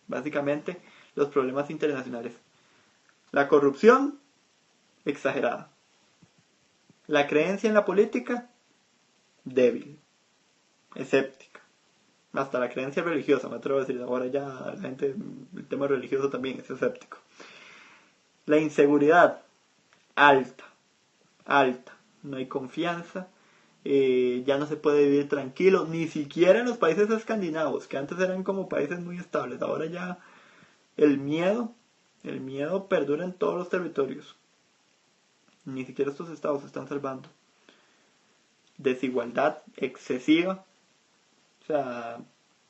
Básicamente, los problemas internacionales. La corrupción, exagerada. La creencia en la política, débil, escéptica. Hasta la creencia religiosa, me atrevo a decir, ahora ya la gente, el tema religioso también es escéptico. La inseguridad, alta, alta, no hay confianza, ya no se puede vivir tranquilo, ni siquiera en los países escandinavos, que antes eran como países muy estables, ahora ya el miedo perdura en todos los territorios, ni siquiera estos estados se están salvando. Desigualdad excesiva, o sea,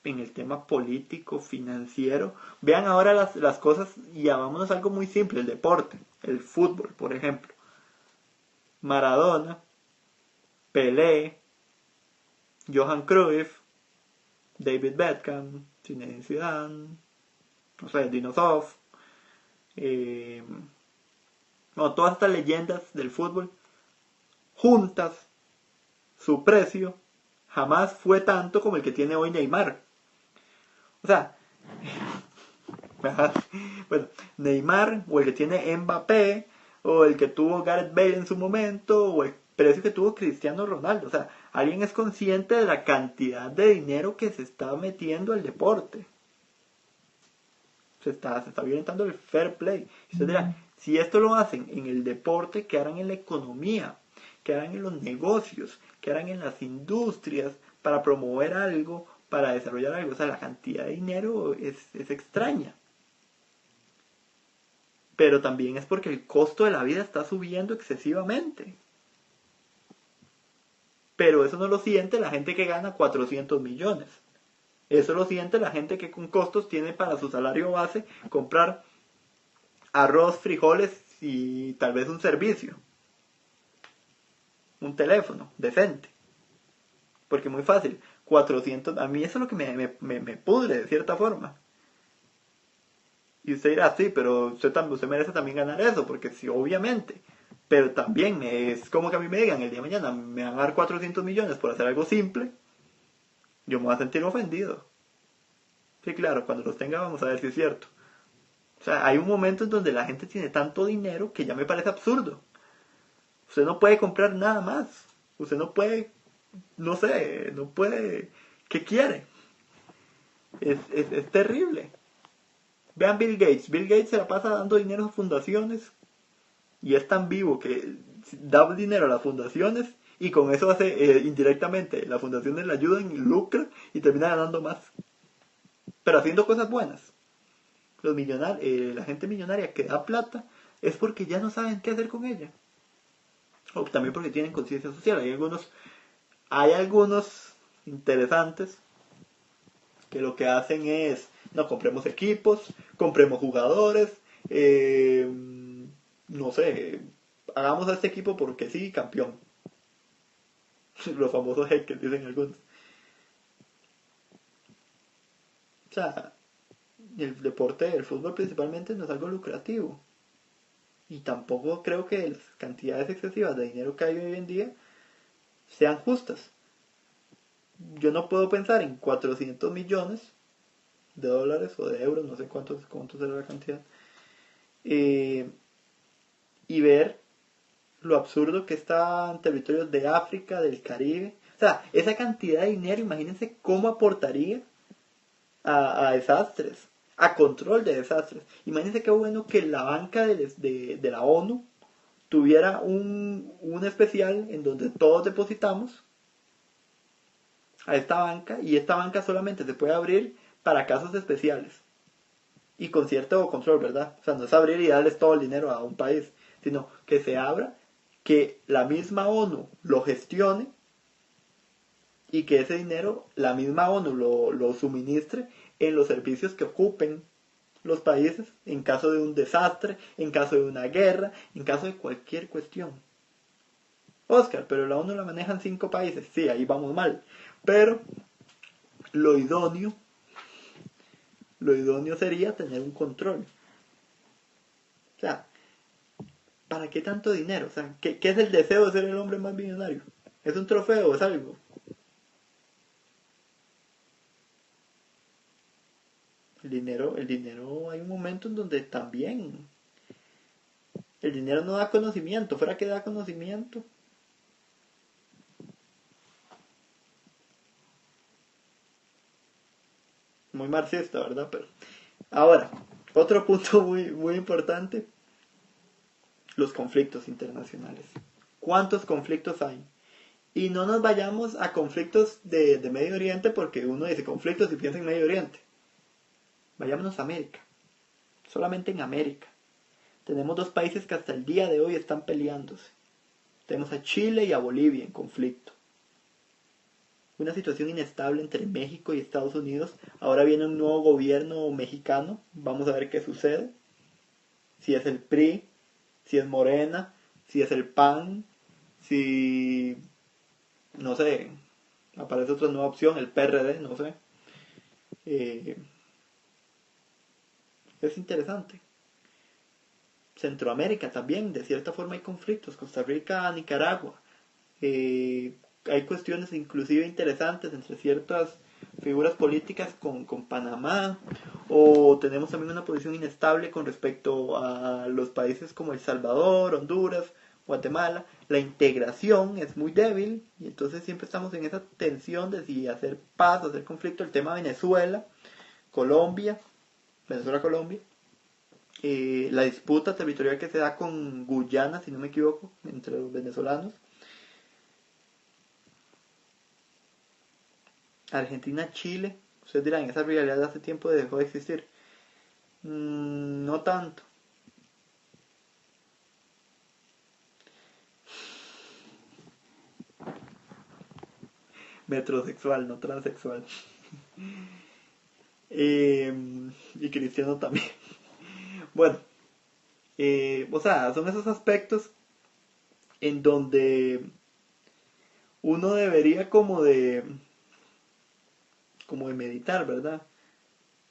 en el tema político, financiero. Vean ahora las cosas y llamámonos algo muy simple, el deporte, el fútbol, por ejemplo. Maradona, Pelé, Johan Cruyff, David Beckham, Zinedine Zidane, no sé, Dinosov, todas estas leyendas del fútbol, juntas, su precio jamás fue tanto como el que tiene hoy Neymar. O sea, bueno, Neymar, o el que tiene Mbappé, o el que tuvo Gareth Bale en su momento, o el precio que tuvo Cristiano Ronaldo. O sea, alguien es consciente de la cantidad de dinero que se está metiendo al deporte. Se está violentando el fair play. Y usted dirá, si esto lo hacen en el deporte, ¿qué harán en la economía? ¿Qué harán en los negocios? ¿Qué harán en las industrias para promover algo, para desarrollar algo? O sea, la cantidad de dinero es extraña. Pero también es porque el costo de la vida está subiendo excesivamente. Pero eso no lo siente la gente que gana 400 millones. Eso lo siente la gente que con costos tiene para su salario base comprar arroz, frijoles y tal vez un servicio. Un teléfono decente. Porque muy fácil. 400, a mí eso es lo que me pudre de cierta forma. Y usted dirá, sí, pero usted merece también ganar eso, porque sí, obviamente. Pero también es como que a mí me digan el día de mañana, me van a dar 400 millones por hacer algo simple, yo me voy a sentir ofendido. Sí, claro, cuando los tenga vamos a ver si es cierto. O sea, hay un momento en donde la gente tiene tanto dinero que ya me parece absurdo. Usted no puede comprar nada más. Usted no puede, no sé, no puede... ¿Qué quiere? Es terrible. Vean Bill Gates. Bill Gates se la pasa dando dinero a fundaciones y es tan vivo que da dinero a las fundaciones y con eso hace indirectamente las fundaciones le ayudan, lucra y termina ganando más. Pero haciendo cosas buenas. Los millonarios, la gente millonaria que da plata es porque ya no saben qué hacer con ella. O también porque tienen conciencia social. Hay algunos interesantes que lo que hacen es, no, compremos equipos, compremos jugadores, no sé, hagamos a este equipo porque sí, campeón. Los famosos hackers dicen algunos. O sea, el deporte, el fútbol principalmente no es algo lucrativo. Y tampoco creo que las cantidades excesivas de dinero que hay hoy en día sean justas. Yo no puedo pensar en 400 millones de dólares o de euros, no sé cuánto será la cantidad, y ver lo absurdo que está en territorios de África, del Caribe. O sea, esa cantidad de dinero, imagínense cómo aportaría a desastres, a control de desastres. Imagínense qué bueno que la banca de la ONU tuviera un especial en donde todos depositamos a esta banca y esta banca solamente se puede abrir para casos especiales y con cierto control, ¿verdad? O sea, no es abrir y darles todo el dinero a un país, sino que se abra, que la misma ONU lo gestione y que ese dinero la misma ONU lo suministre en los servicios que ocupen los países en caso de un desastre, en caso de una guerra, en caso de cualquier cuestión. Oscar, pero la ONU la manejan 5 países, sí, ahí vamos mal, pero lo idóneo sería tener un control. O sea, ¿para qué tanto dinero? O sea, ¿qué es el deseo de ser el hombre más millonario? ¿Es un trofeo? ¿Es algo? El dinero hay un momento en donde también el dinero no da conocimiento, fuera que da conocimiento. Muy marxista, ¿verdad? Pero ahora, otro punto muy importante, los conflictos internacionales. ¿Cuántos conflictos hay? Y no nos vayamos a conflictos de Medio Oriente porque uno dice conflictos y piensa en Medio Oriente. Vayámonos a América. Solamente en América. Tenemos 2 países que hasta el día de hoy están peleándose. Tenemos a Chile y a Bolivia en conflicto. Una situación inestable entre México y Estados Unidos. Ahora viene un nuevo gobierno mexicano. Vamos a ver qué sucede. Si es el PRI, si es Morena, si es el PAN, si, no sé, aparece otra nueva opción, el PRD, no sé. Eh, es interesante. Centroamérica también, de cierta forma hay conflictos. Costa Rica, Nicaragua. Hay cuestiones inclusive interesantes entre ciertas figuras políticas con Panamá, o tenemos también una posición inestable con respecto a los países como El Salvador, Honduras, Guatemala. La integración es muy débil y entonces siempre estamos en esa tensión de si hacer paz o hacer conflicto. El tema Venezuela, Colombia, Venezuela-Colombia, la disputa territorial que se da con Guyana, si no me equivoco, entre los venezolanos. Argentina, Chile, ustedes dirán, esa rivalidad hace tiempo dejó de existir. No tanto. Metrosexual, no transexual. Y cristiano también. Bueno, o sea, son esos aspectos en donde uno debería como de meditar, ¿verdad?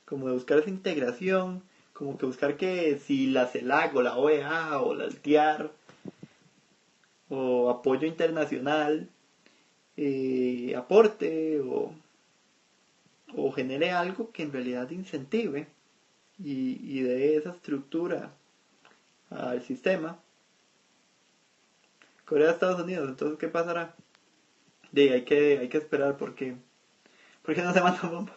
Como de buscar esa integración, como que buscar que si la CELAC o la OEA o la ALTIAR o apoyo internacional aporte o genere algo que en realidad incentive y dé esa estructura al sistema. Corea, Estados Unidos, entonces ¿qué pasará? Hay que esperar porque no se mandan bombas.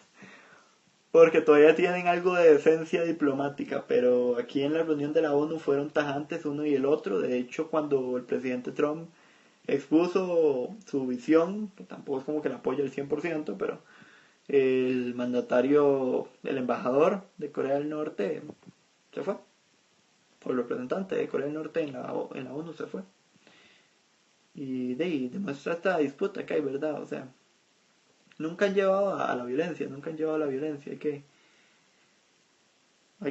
Porque todavía tienen algo de decencia diplomática, pero aquí en la reunión de la ONU fueron tajantes uno y el otro. De hecho, cuando el presidente Trump expuso su visión, que tampoco es como que la apoya al 100%, pero el mandatario, el embajador de Corea del Norte se fue. Por el representante de Corea del Norte en la ONU se fue. Y demuestra esta disputa que hay, ¿verdad? O sea, nunca han llevado a la violencia, nunca han llevado a la violencia. Hay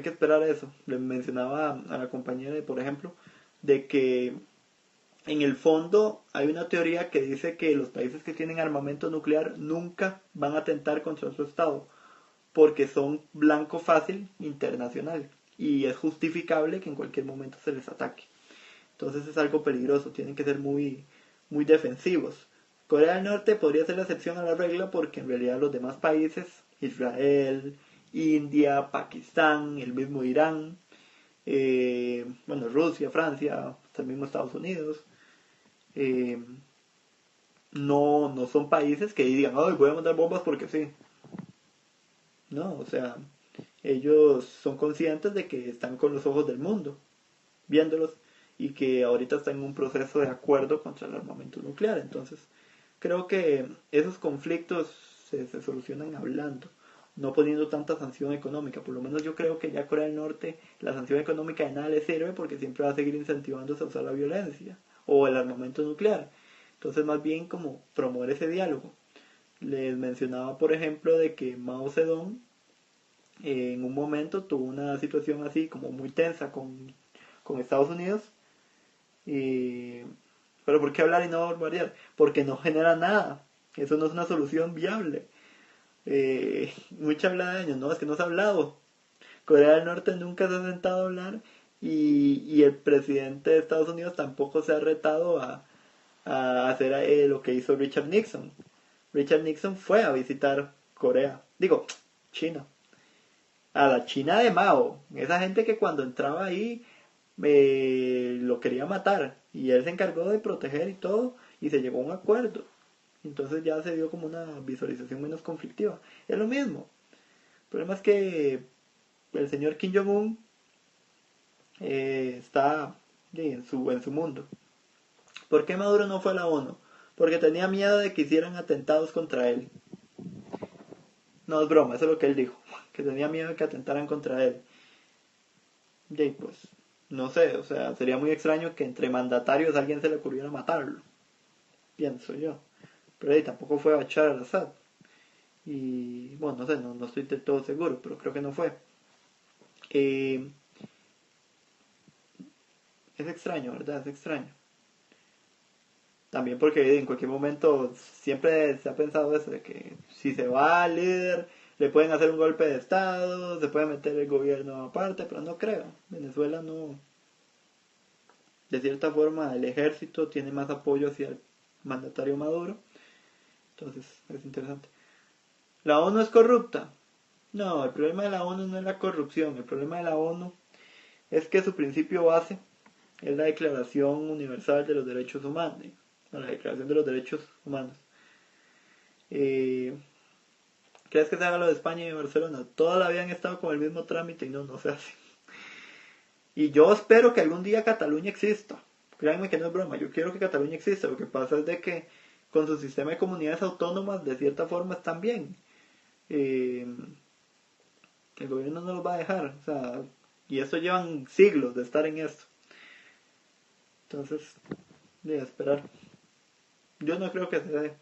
que esperar eso. Le mencionaba a la compañera, por ejemplo, de que en el fondo hay una teoría que dice que los países que tienen armamento nuclear nunca van a atentar contra otro estado, porque son blanco fácil internacional y es justificable que en cualquier momento se les ataque. Entonces es algo peligroso, tienen que ser muy defensivos. Corea del Norte podría ser la excepción a la regla porque en realidad los demás países, Israel, India, Pakistán, el mismo Irán, bueno, Rusia, Francia, hasta el mismo Estados Unidos, eh, no son países que digan, ay, voy a mandar bombas porque sí. No, o sea, ellos son conscientes de que están con los ojos del mundo, viéndolos, y que ahorita están en un proceso de acuerdo contra el armamento nuclear. Entonces, creo que esos conflictos se solucionan hablando, no poniendo tanta sanción económica. Por lo menos yo creo que ya Corea del Norte, la sanción económica de nada le sirve porque siempre va a seguir incentivándose a usar la violencia o el armamento nuclear. Entonces, más bien como promover ese diálogo. les mencionaba, por ejemplo, de que Mao Zedong en un momento tuvo una situación así como muy tensa con Estados Unidos. Y, pero ¿por qué hablar y no bombardear? Porque no genera nada. Eso no es una solución viable. Mucha habla de años, no, es que no se ha hablado. Corea del Norte nunca se ha sentado a hablar y el presidente de Estados Unidos tampoco se ha retado a hacer lo que hizo Richard Nixon. Richard Nixon fue a visitar Corea, digo, China, a la China de Mao, esa gente que cuando entraba ahí lo quería matar y él se encargó de proteger y todo y se llegó a un acuerdo. Entonces ya se dio como una visualización menos conflictiva. Es lo mismo. El problema es que el señor Kim Jong-un está en su mundo. ¿Por qué Maduro no fue a la ONU? Porque tenía miedo de que hicieran atentados contra él. No es broma, eso es lo que él dijo. Que tenía miedo de que atentaran contra él. Y pues, no sé, o sea, sería muy extraño que entre mandatarios a alguien se le ocurriera matarlo. Pienso yo. Pero tampoco fue Bashar al-Assad. Y bueno, no sé, no estoy del todo seguro, pero creo que no fue. Eh, es extraño, ¿verdad? Es extraño. También porque en cualquier momento siempre se ha pensado eso, de que si se va al líder, le pueden hacer un golpe de estado, se puede meter el gobierno aparte, pero no creo. Venezuela no. De cierta forma, el ejército tiene más apoyo hacia el mandatario Maduro. Entonces, es interesante. ¿La ONU es corrupta? No, el problema de la ONU no es la corrupción. El problema de la ONU es que su principio base es la Declaración Universal de los Derechos Humanos. La Declaración de los Derechos Humanos. Eh, ¿Crees que se haga lo de España y de Barcelona? Toda la vida han estado con el mismo trámite y no se hace. Y yo espero que algún día Cataluña exista. Créanme que no es broma, yo quiero que Cataluña exista. Lo que pasa es de que con su sistema de comunidades autónomas de cierta forma están bien. El gobierno no los va a dejar. O sea, y eso llevan siglos de estar en esto. Entonces, de esperar. Yo no creo que se dé.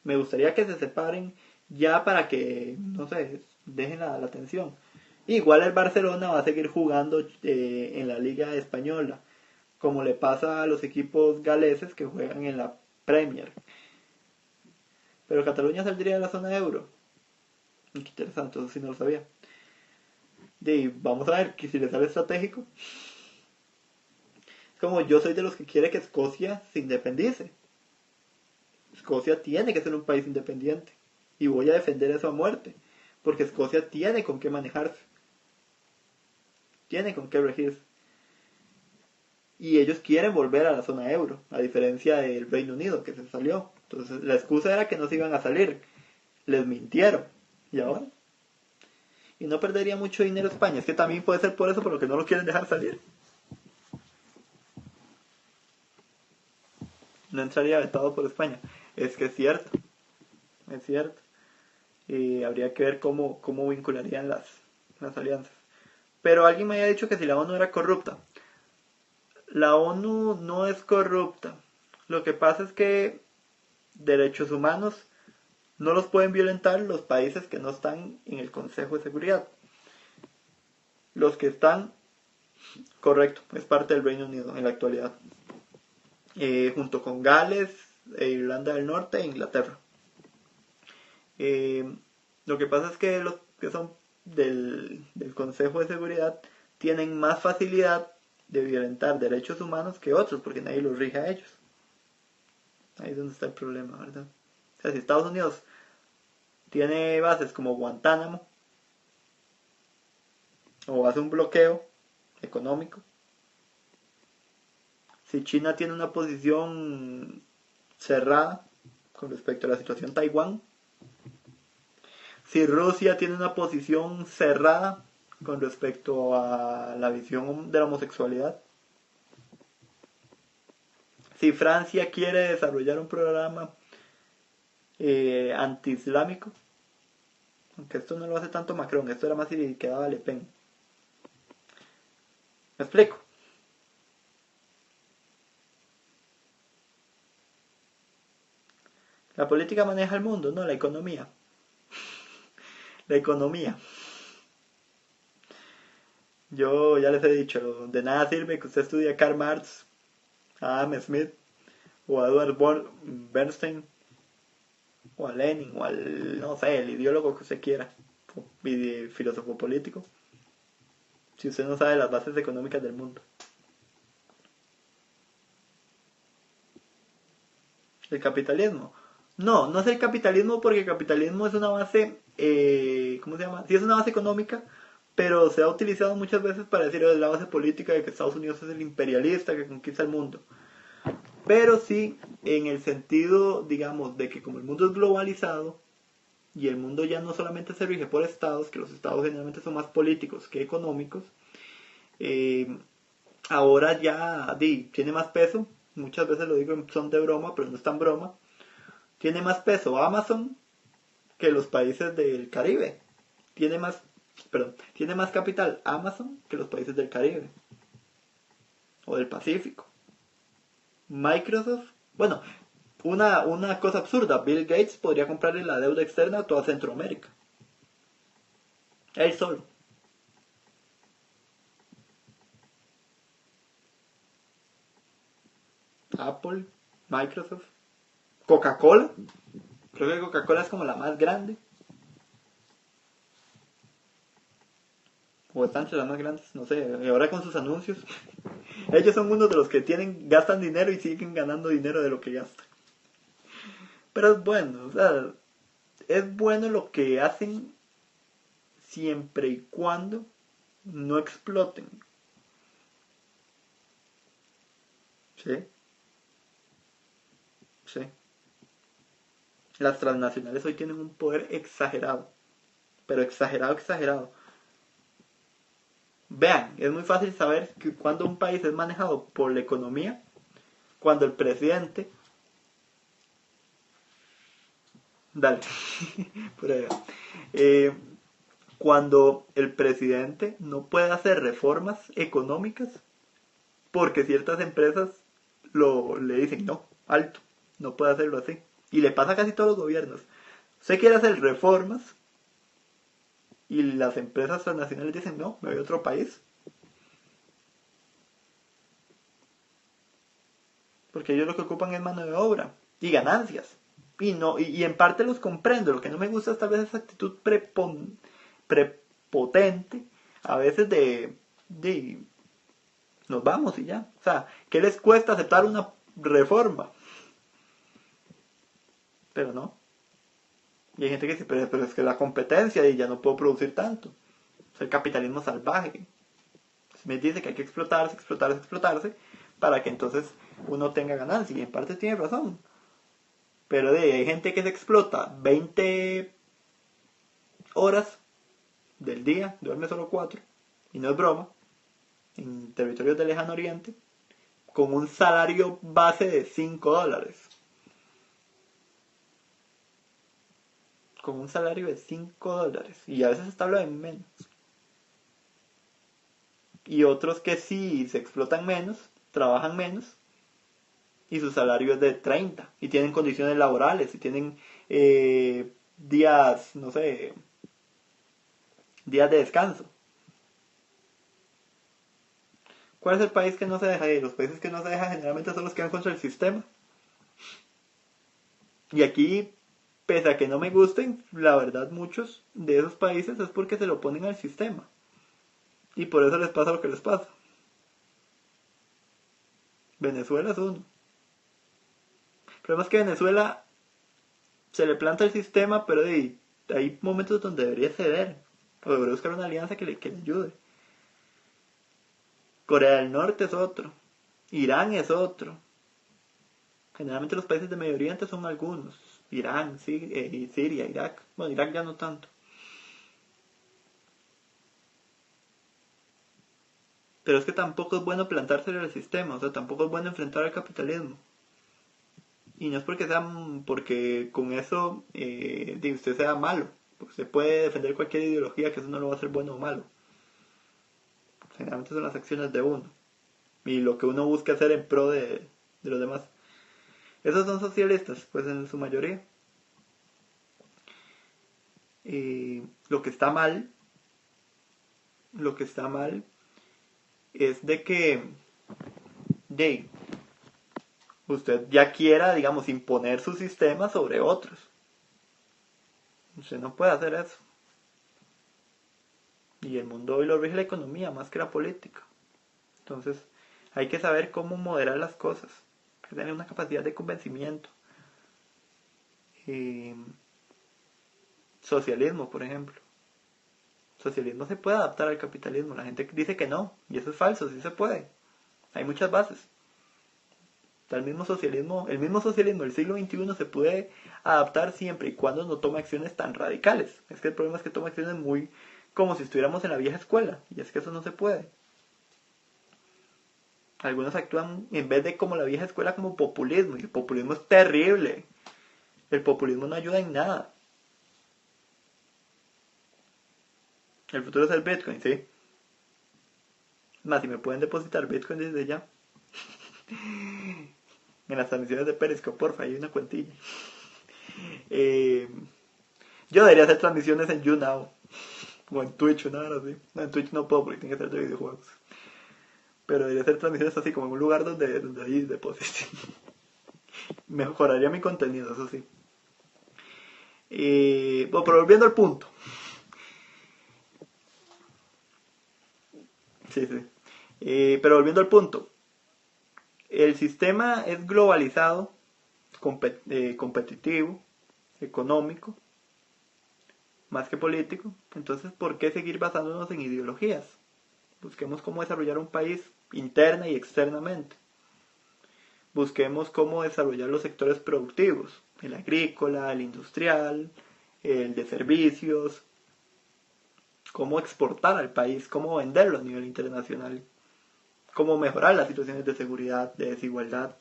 Me gustaría que se separen ya para que, no sé, dejen la tensión. Igual el Barcelona va a seguir jugando en la Liga Española, como le pasa a los equipos galeses que juegan en la Premier. Pero Cataluña saldría de la zona euro. Qué interesante, eso sí no lo sabía. Y vamos a ver que si le sale estratégico. Es como yo soy de los que quiere que Escocia se independice. Escocia tiene que ser un país independiente. Y voy a defender eso a muerte. Porque Escocia tiene con qué manejarse. Tiene con qué regirse. Y ellos quieren volver a la zona euro. A diferencia del Reino Unido que se salió. Entonces la excusa era que no se iban a salir. Les mintieron. ¿Y ahora? Y no perdería mucho dinero España. Es que también puede ser por eso por lo que no lo quieren dejar salir. No entraría vetado por España. Es que es cierto. Es cierto. Habría que ver cómo vincularían las alianzas. Pero alguien me había dicho que si la ONU era corrupta. La ONU no es corrupta. Lo que pasa es que derechos humanos no los pueden violentar los países que no están en el Consejo de Seguridad. Los que están, correcto, es parte del Reino Unido en la actualidad. Junto con Gales, Irlanda del Norte e Inglaterra. Lo que pasa es que los que son del Consejo de Seguridad tienen más facilidad de violentar derechos humanos que otros, porque nadie los rige a ellos. Ahí es donde está el problema, ¿verdad? O sea, si Estados Unidos tiene bases como Guantánamo, o hace un bloqueo económico, si China tiene una posición cerrada con respecto a la situación Taiwán, si Rusia tiene una posición cerrada con respecto a la visión de la homosexualidad, si Francia quiere desarrollar un programa anti-islámico, aunque esto no lo hace tanto Macron, esto era más si quedaba Le Pen. ¿Me explico? La política maneja el mundo, no la economía. La economía. Yo ya les he dicho, de nada sirve que usted estudie a Karl Marx, a Adam Smith, o a Edward Bernstein, o a Lenin, o al, no sé, el ideólogo que usted quiera, filósofo político, si usted no sabe las bases económicas del mundo. El capitalismo. No, no es el capitalismo porque el capitalismo es una base, ¿cómo se llama? Sí es una base económica, pero se ha utilizado muchas veces para decir es la base política de que Estados Unidos es el imperialista que conquista el mundo. Pero sí en el sentido, digamos, de que como el mundo es globalizado y el mundo ya no solamente se rige por estados, que los estados generalmente son más políticos que económicos, ahora ya tiene más peso. Muchas veces lo digo en son de broma, pero no es tan broma. Tiene más peso Amazon que los países del Caribe. Tiene más capital Amazon que los países del Caribe o del Pacífico. Microsoft, bueno, una cosa absurda, Bill Gates podría comprarle la deuda externa a toda Centroamérica. Él solo. Apple, Microsoft, Coca-Cola. Creo que Coca-Cola es como la más grande. O están entre las más grandes, no sé. Y ahora con sus anuncios. Ellos son uno de los que gastan dinero y siguen ganando dinero de lo que gastan. Pero es bueno, o sea, es bueno lo que hacen siempre y cuando no exploten. ¿Sí? Sí. Las transnacionales hoy tienen un poder exagerado. Pero exagerado, exagerado. Vean, es muy fácil saber que cuando un país es manejado por la economía, cuando el presidente... Dale, por ahí va. Cuando el presidente no puede hacer reformas económicas porque ciertas empresas le dicen no, alto, no puede hacerlo así. Y le pasa a casi todos los gobiernos. Usted quiere hacer reformas y las empresas transnacionales dicen no, me voy a otro país. Porque ellos lo que ocupan es mano de obra y ganancias. Y en parte los comprendo. Lo que no me gusta es tal vez esa actitud prepotente, a veces de nos vamos y ya. O sea, ¿qué les cuesta aceptar una reforma? Pero no. Y hay gente que dice, pero es que la competencia y ya no puedo producir tanto. Es el capitalismo salvaje. Me dice que hay que explotarse, explotarse, explotarse para que entonces uno tenga ganancia. Y en parte tiene razón. Pero hay gente que se explota 20 horas del día, duerme solo 4, y no es broma, en territorios del lejano oriente, con un salario base de $5. Con un salario de $5. Y a veces está hablando de menos. Y otros que sí se explotan menos, trabajan menos, y su salario es de 30. Y tienen condiciones laborales, y tienen días, no sé, días de descanso. ¿Cuál es el país que no se deja ir? Los países que no se dejan generalmente son los que van contra el sistema. Y aquí, pese a que no me gusten, la verdad muchos de esos países es porque se lo ponen al sistema. Y por eso les pasa lo que les pasa. Venezuela es uno. El problema es que Venezuela se le planta el sistema, pero hay momentos donde debería ceder. O debería buscar una alianza que le ayude. Corea del Norte es otro. Irán es otro. Generalmente los países de Medio Oriente son algunos. Irán, Siria, Irak. Bueno, Irak ya no tanto. Pero es que tampoco es bueno plantarse en el sistema. O sea, tampoco es bueno enfrentar al capitalismo. Y no es porque con eso usted sea malo. Porque se puede defender cualquier ideología que eso no lo va a hacer bueno o malo. Generalmente son las acciones de uno. Y lo que uno busca hacer en pro de los demás. Esos son socialistas, pues en su mayoría. Lo que está mal, lo que está mal es de que usted ya quiera, digamos, imponer su sistema sobre otros. Usted no puede hacer eso. Y el mundo hoy lo rige la economía más que la política. Entonces, hay que saber cómo moderar las cosas. Hay que tener una capacidad de convencimiento. Socialismo, por ejemplo. Socialismo se puede adaptar al capitalismo. La gente dice que no, y eso es falso, sí se puede. Hay muchas bases. El mismo socialismo del siglo XXI se puede adaptar siempre y cuando no tome acciones tan radicales. Es que el problema es que toma acciones muy como si estuviéramos en la vieja escuela, y es que eso no se puede. Algunos actúan en vez de como la vieja escuela como populismo, y el populismo es terrible. El populismo no ayuda en nada. El futuro es el Bitcoin, ¿sí? Más, si me pueden depositar Bitcoin desde ya. En las transmisiones de Periscope, porfa, hay una cuentilla. Yo debería hacer transmisiones en YouNow. O en Twitch, una hora así. No, en Twitch no puedo porque tiene que ser de videojuegos. Pero debería hacer transmisiones así, como en un lugar donde hay depósitos. Mejoraría mi contenido, eso sí. Bueno, pero volviendo al punto. Sí, sí. Pero volviendo al punto. El sistema es globalizado, competitivo, económico, más que político. Entonces, ¿por qué seguir basándonos en ideologías? Busquemos cómo desarrollar un país interna y externamente. Busquemos cómo desarrollar los sectores productivos, el agrícola, el industrial, el de servicios, cómo exportar al país, cómo venderlo a nivel internacional, cómo mejorar las situaciones de seguridad, de desigualdad,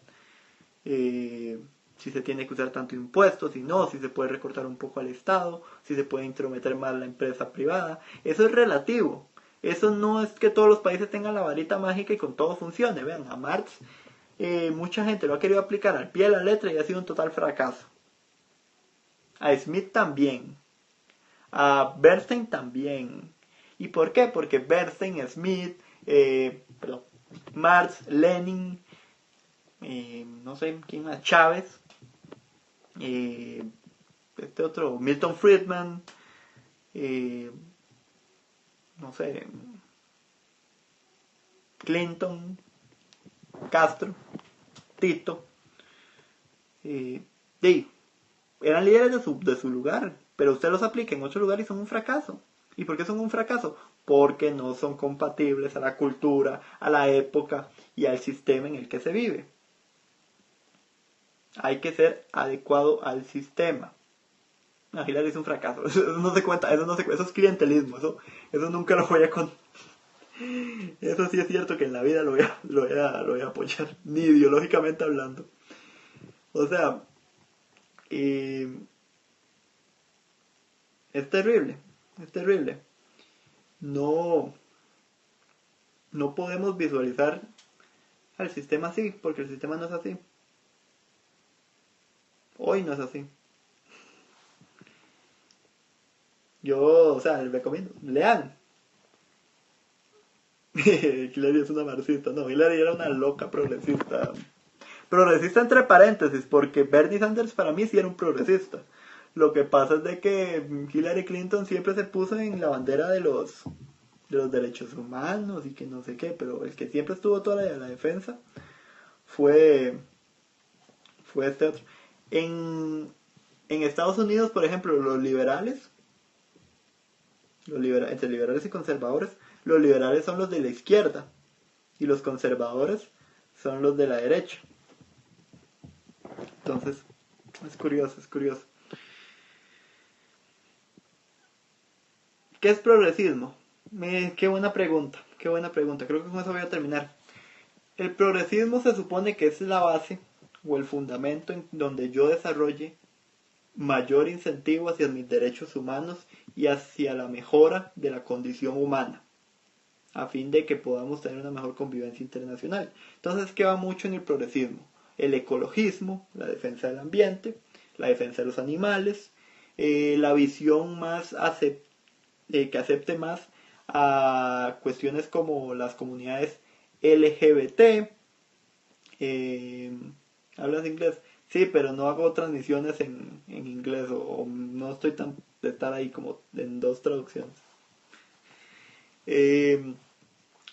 si se tiene que usar tanto impuestos, si no, si se puede recortar un poco al Estado, si se puede intrometer más la empresa privada. Eso es relativo. Eso no es que todos los países tengan la varita mágica y con todo funcione. Vean, a Marx mucha gente lo ha querido aplicar al pie de la letra y ha sido un total fracaso. A Smith también. A Bernstein también. ¿Y por qué? Porque Bernstein, Smith, Marx, Lenin, no sé quién más, Chávez, este otro, Milton Friedman, no sé, Clinton, Castro, Tito, eran líderes de su lugar, pero usted los aplica en otro lugar y son un fracaso. ¿Y por qué son un fracaso? Porque no son compatibles a la cultura, a la época y al sistema en el que se vive. Hay que ser adecuado al sistema. No, Hillary es un fracaso. Eso no se cuenta, eso es clientelismo. Eso nunca lo voy a contar. Eso sí es cierto que en la vida lo voy a apoyar, ni ideológicamente hablando. O sea, es terrible, es terrible. No, no podemos visualizar al sistema así, porque el sistema no es así. Hoy no es así. Yo, o sea, les recomiendo, lean. Hillary es una marxista, no, Hillary era una loca progresista. Progresista entre paréntesis, porque Bernie Sanders para mí sí era un progresista. Lo que pasa es de que Hillary Clinton siempre se puso en la bandera de los derechos humanos y que no sé qué, pero el que siempre estuvo toda la defensa fue este otro. En Estados Unidos, por ejemplo, los liberales, entre liberales y conservadores, los liberales son los de la izquierda y los conservadores son los de la derecha. Entonces, es curioso, es curioso. ¿Qué es progresismo? Qué buena pregunta, qué buena pregunta. Creo que con eso voy a terminar. El progresismo se supone que es la base o el fundamento en donde yo desarrolle mayor incentivo hacia mis derechos humanos y hacia la mejora de la condición humana, a fin de que podamos tener una mejor convivencia internacional. Entonces, ¿qué va mucho en el progresismo? El ecologismo, la defensa del ambiente, la defensa de los animales, la visión más que acepte más a cuestiones como las comunidades LGBT. Eh, ¿Hablas inglés? Sí, pero no hago transmisiones en inglés o no estoy tan de estar ahí como en dos traducciones. Eh,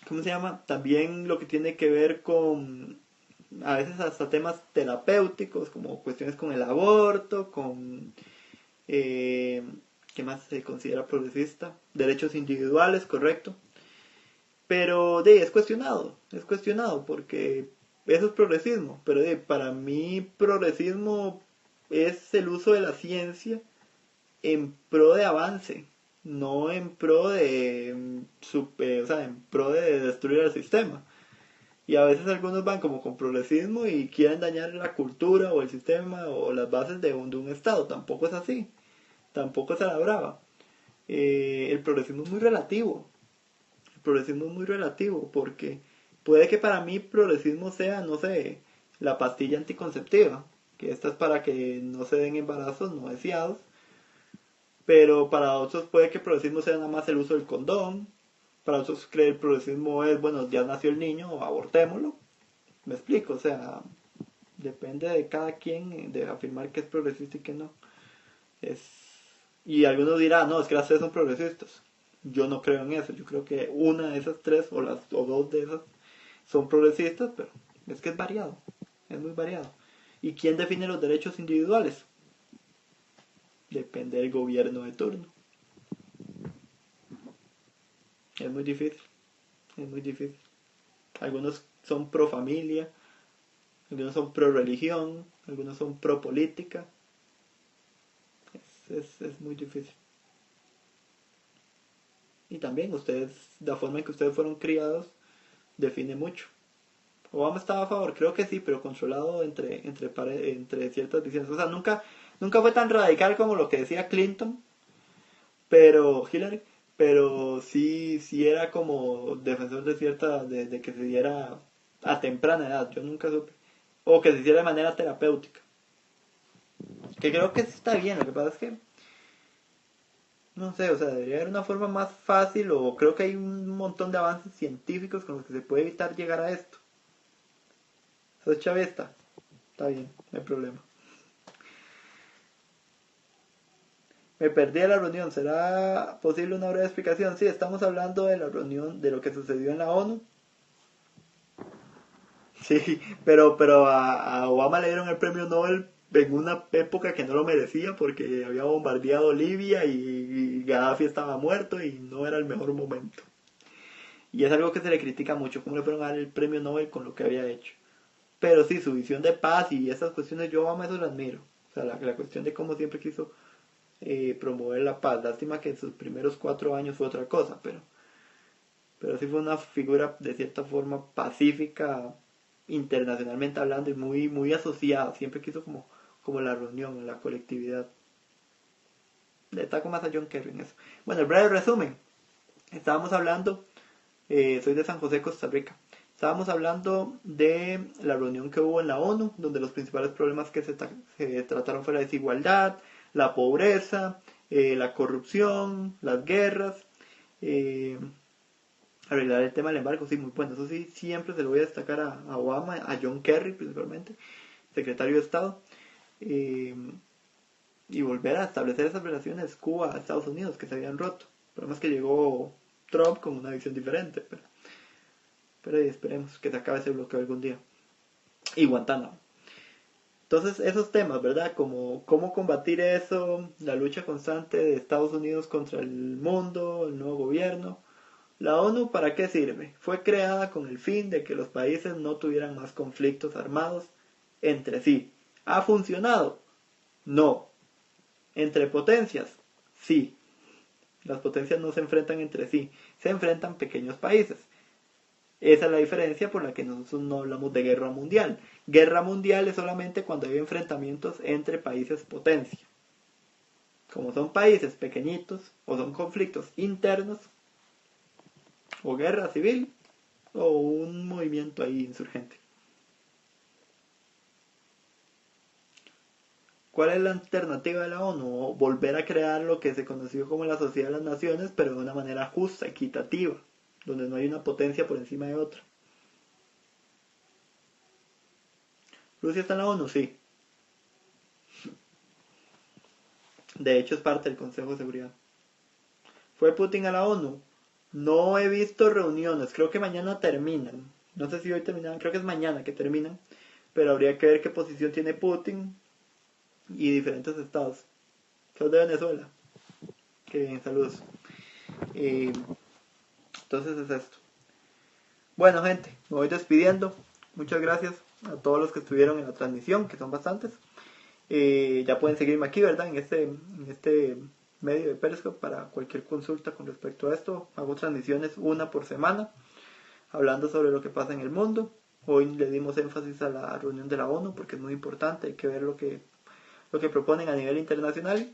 ¿Cómo se llama? También lo que tiene que ver con a veces hasta temas terapéuticos como cuestiones con el aborto, con eh, ¿qué más se considera progresista? Derechos individuales, correcto. Pero es cuestionado porque eso es progresismo, pero para mí progresismo es el uso de la ciencia en pro de avance, no en pro de o sea, en pro de destruir el sistema. Y a veces algunos van como con progresismo y quieren dañar la cultura o el sistema o las bases de un estado. Tampoco es así, tampoco es a la brava. El progresismo es muy relativo. El progresismo es muy relativo porque puede que para mí progresismo sea, no sé, la pastilla anticonceptiva, que esta es para que no se den embarazos no deseados, pero para otros puede que el progresismo sea nada más el uso del condón, para otros cree el progresismo es, bueno, ya nació el niño, abortémoslo. Me explico, o sea, depende de cada quien de afirmar que es progresista y que no. Es... Y algunos dirán, no, es que las tres son progresistas. Yo no creo en eso, yo creo que una de esas tres o dos de esas son progresistas, pero es que es variado, es muy variado. ¿Y quién define los derechos individuales? Depende del gobierno de turno. Es muy difícil, es muy difícil. Algunos son pro familia, algunos son pro religión, algunos son pro política. Es muy difícil. Y también ustedes, la forma en que ustedes fueron criados, define mucho. Obama estaba a favor, creo que sí, pero controlado entre ciertas visiones. O sea, nunca fue tan radical como lo que decía Clinton, pero Hillary, pero sí era como defensor de de que se diera a temprana edad, yo nunca supe. O que se hiciera de manera terapéutica. Que creo que está bien, lo que pasa es que, no sé, o sea, debería haber una forma más fácil o creo que hay un montón de avances científicos con los que se puede evitar llegar a esto. ¿Sos chavista? Está bien, no hay problema. Me perdí de la reunión, ¿será posible una breve explicación? Sí, estamos hablando de la reunión, de lo que sucedió en la ONU. Sí, pero a Obama le dieron el premio Nobel en una época que no lo merecía porque había bombardeado Libia y Gaddafi estaba muerto y no era el mejor momento. Y es algo que se le critica mucho, cómo le fueron a dar el premio Nobel con lo que había hecho. Pero sí, su visión de paz y esas cuestiones, yo a Obama eso lo admiro. O sea, la cuestión de cómo siempre quiso promover la paz. Lástima que en sus primeros 4 años fue otra cosa, pero sí fue una figura de cierta forma pacífica internacionalmente hablando y muy asociada. Siempre quiso como la reunión, la colectividad. Le taco más a John Kerry en eso. Bueno, el breve resumen. Estábamos hablando, soy de San José, Costa Rica. Estábamos hablando de la reunión que hubo en la ONU, donde los principales problemas que se trataron fue la desigualdad, la pobreza, la corrupción, las guerras, eh, arreglar el tema del embargo, sí, muy bueno. Eso sí, siempre se lo voy a destacar a Obama, a John Kerry principalmente, secretario de Estado, eh, y volver a establecer esas relaciones Cuba-Estados Unidos que se habían roto. El problema es que llegó Trump con una visión diferente, pero esperemos que se acabe ese bloqueo algún día. Y Guantánamo. Entonces, esos temas, ¿verdad? Como cómo combatir eso, la lucha constante de Estados Unidos contra el mundo, el nuevo gobierno. ¿La ONU para qué sirve? Fue creada con el fin de que los países no tuvieran más conflictos armados entre sí. ¿Ha funcionado? No. ¿Entre potencias? Sí. Las potencias no se enfrentan entre sí, se enfrentan pequeños países. Esa es la diferencia por la que nosotros no hablamos de guerra mundial. Guerra mundial es solamente cuando hay enfrentamientos entre países potencia. Como son países pequeñitos o son conflictos internos o guerra civil o un movimiento ahí insurgente. ¿Cuál es la alternativa de la ONU? Volver a crear lo que se conoció como la Sociedad de las Naciones, pero de una manera justa, equitativa, donde no hay una potencia por encima de otra. ¿Rusia está en la ONU? Sí. De hecho es parte del Consejo de Seguridad. ¿Fue Putin a la ONU? No he visto reuniones, creo que mañana terminan. No sé si hoy terminan, creo que es mañana que terminan. Pero habría que ver qué posición tiene Putin y diferentes estados. Sos de Venezuela. Qué bien, saludos. Entonces es esto. Bueno, gente, me voy despidiendo. Muchas gracias a todos los que estuvieron en la transmisión, que son bastantes. Ya pueden seguirme aquí, ¿verdad? En este medio de Periscope para cualquier consulta con respecto a esto. Hago transmisiones una por semana, hablando sobre lo que pasa en el mundo. Hoy le dimos énfasis a la reunión de la ONU porque es muy importante, hay que ver lo que proponen a nivel internacional.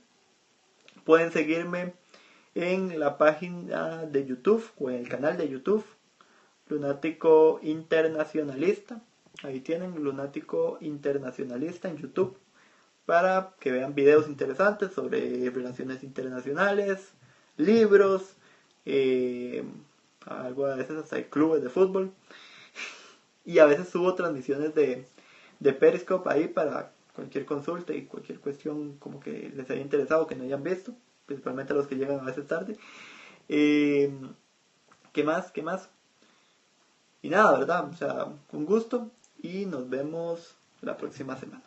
Pueden seguirme en la página de YouTube o en el canal de YouTube Lunático Internacionalista. Ahí tienen Lunático Internacionalista en YouTube para que vean videos interesantes sobre relaciones internacionales, libros, algo a veces hasta hay clubes de fútbol y a veces subo transmisiones de Periscope ahí para cualquier consulta y cualquier cuestión como que les haya interesado que no hayan visto, principalmente a los que llegan a veces tarde. ¿Qué más? ¿Qué más? Y nada, ¿verdad? O sea, un gusto y nos vemos la próxima semana.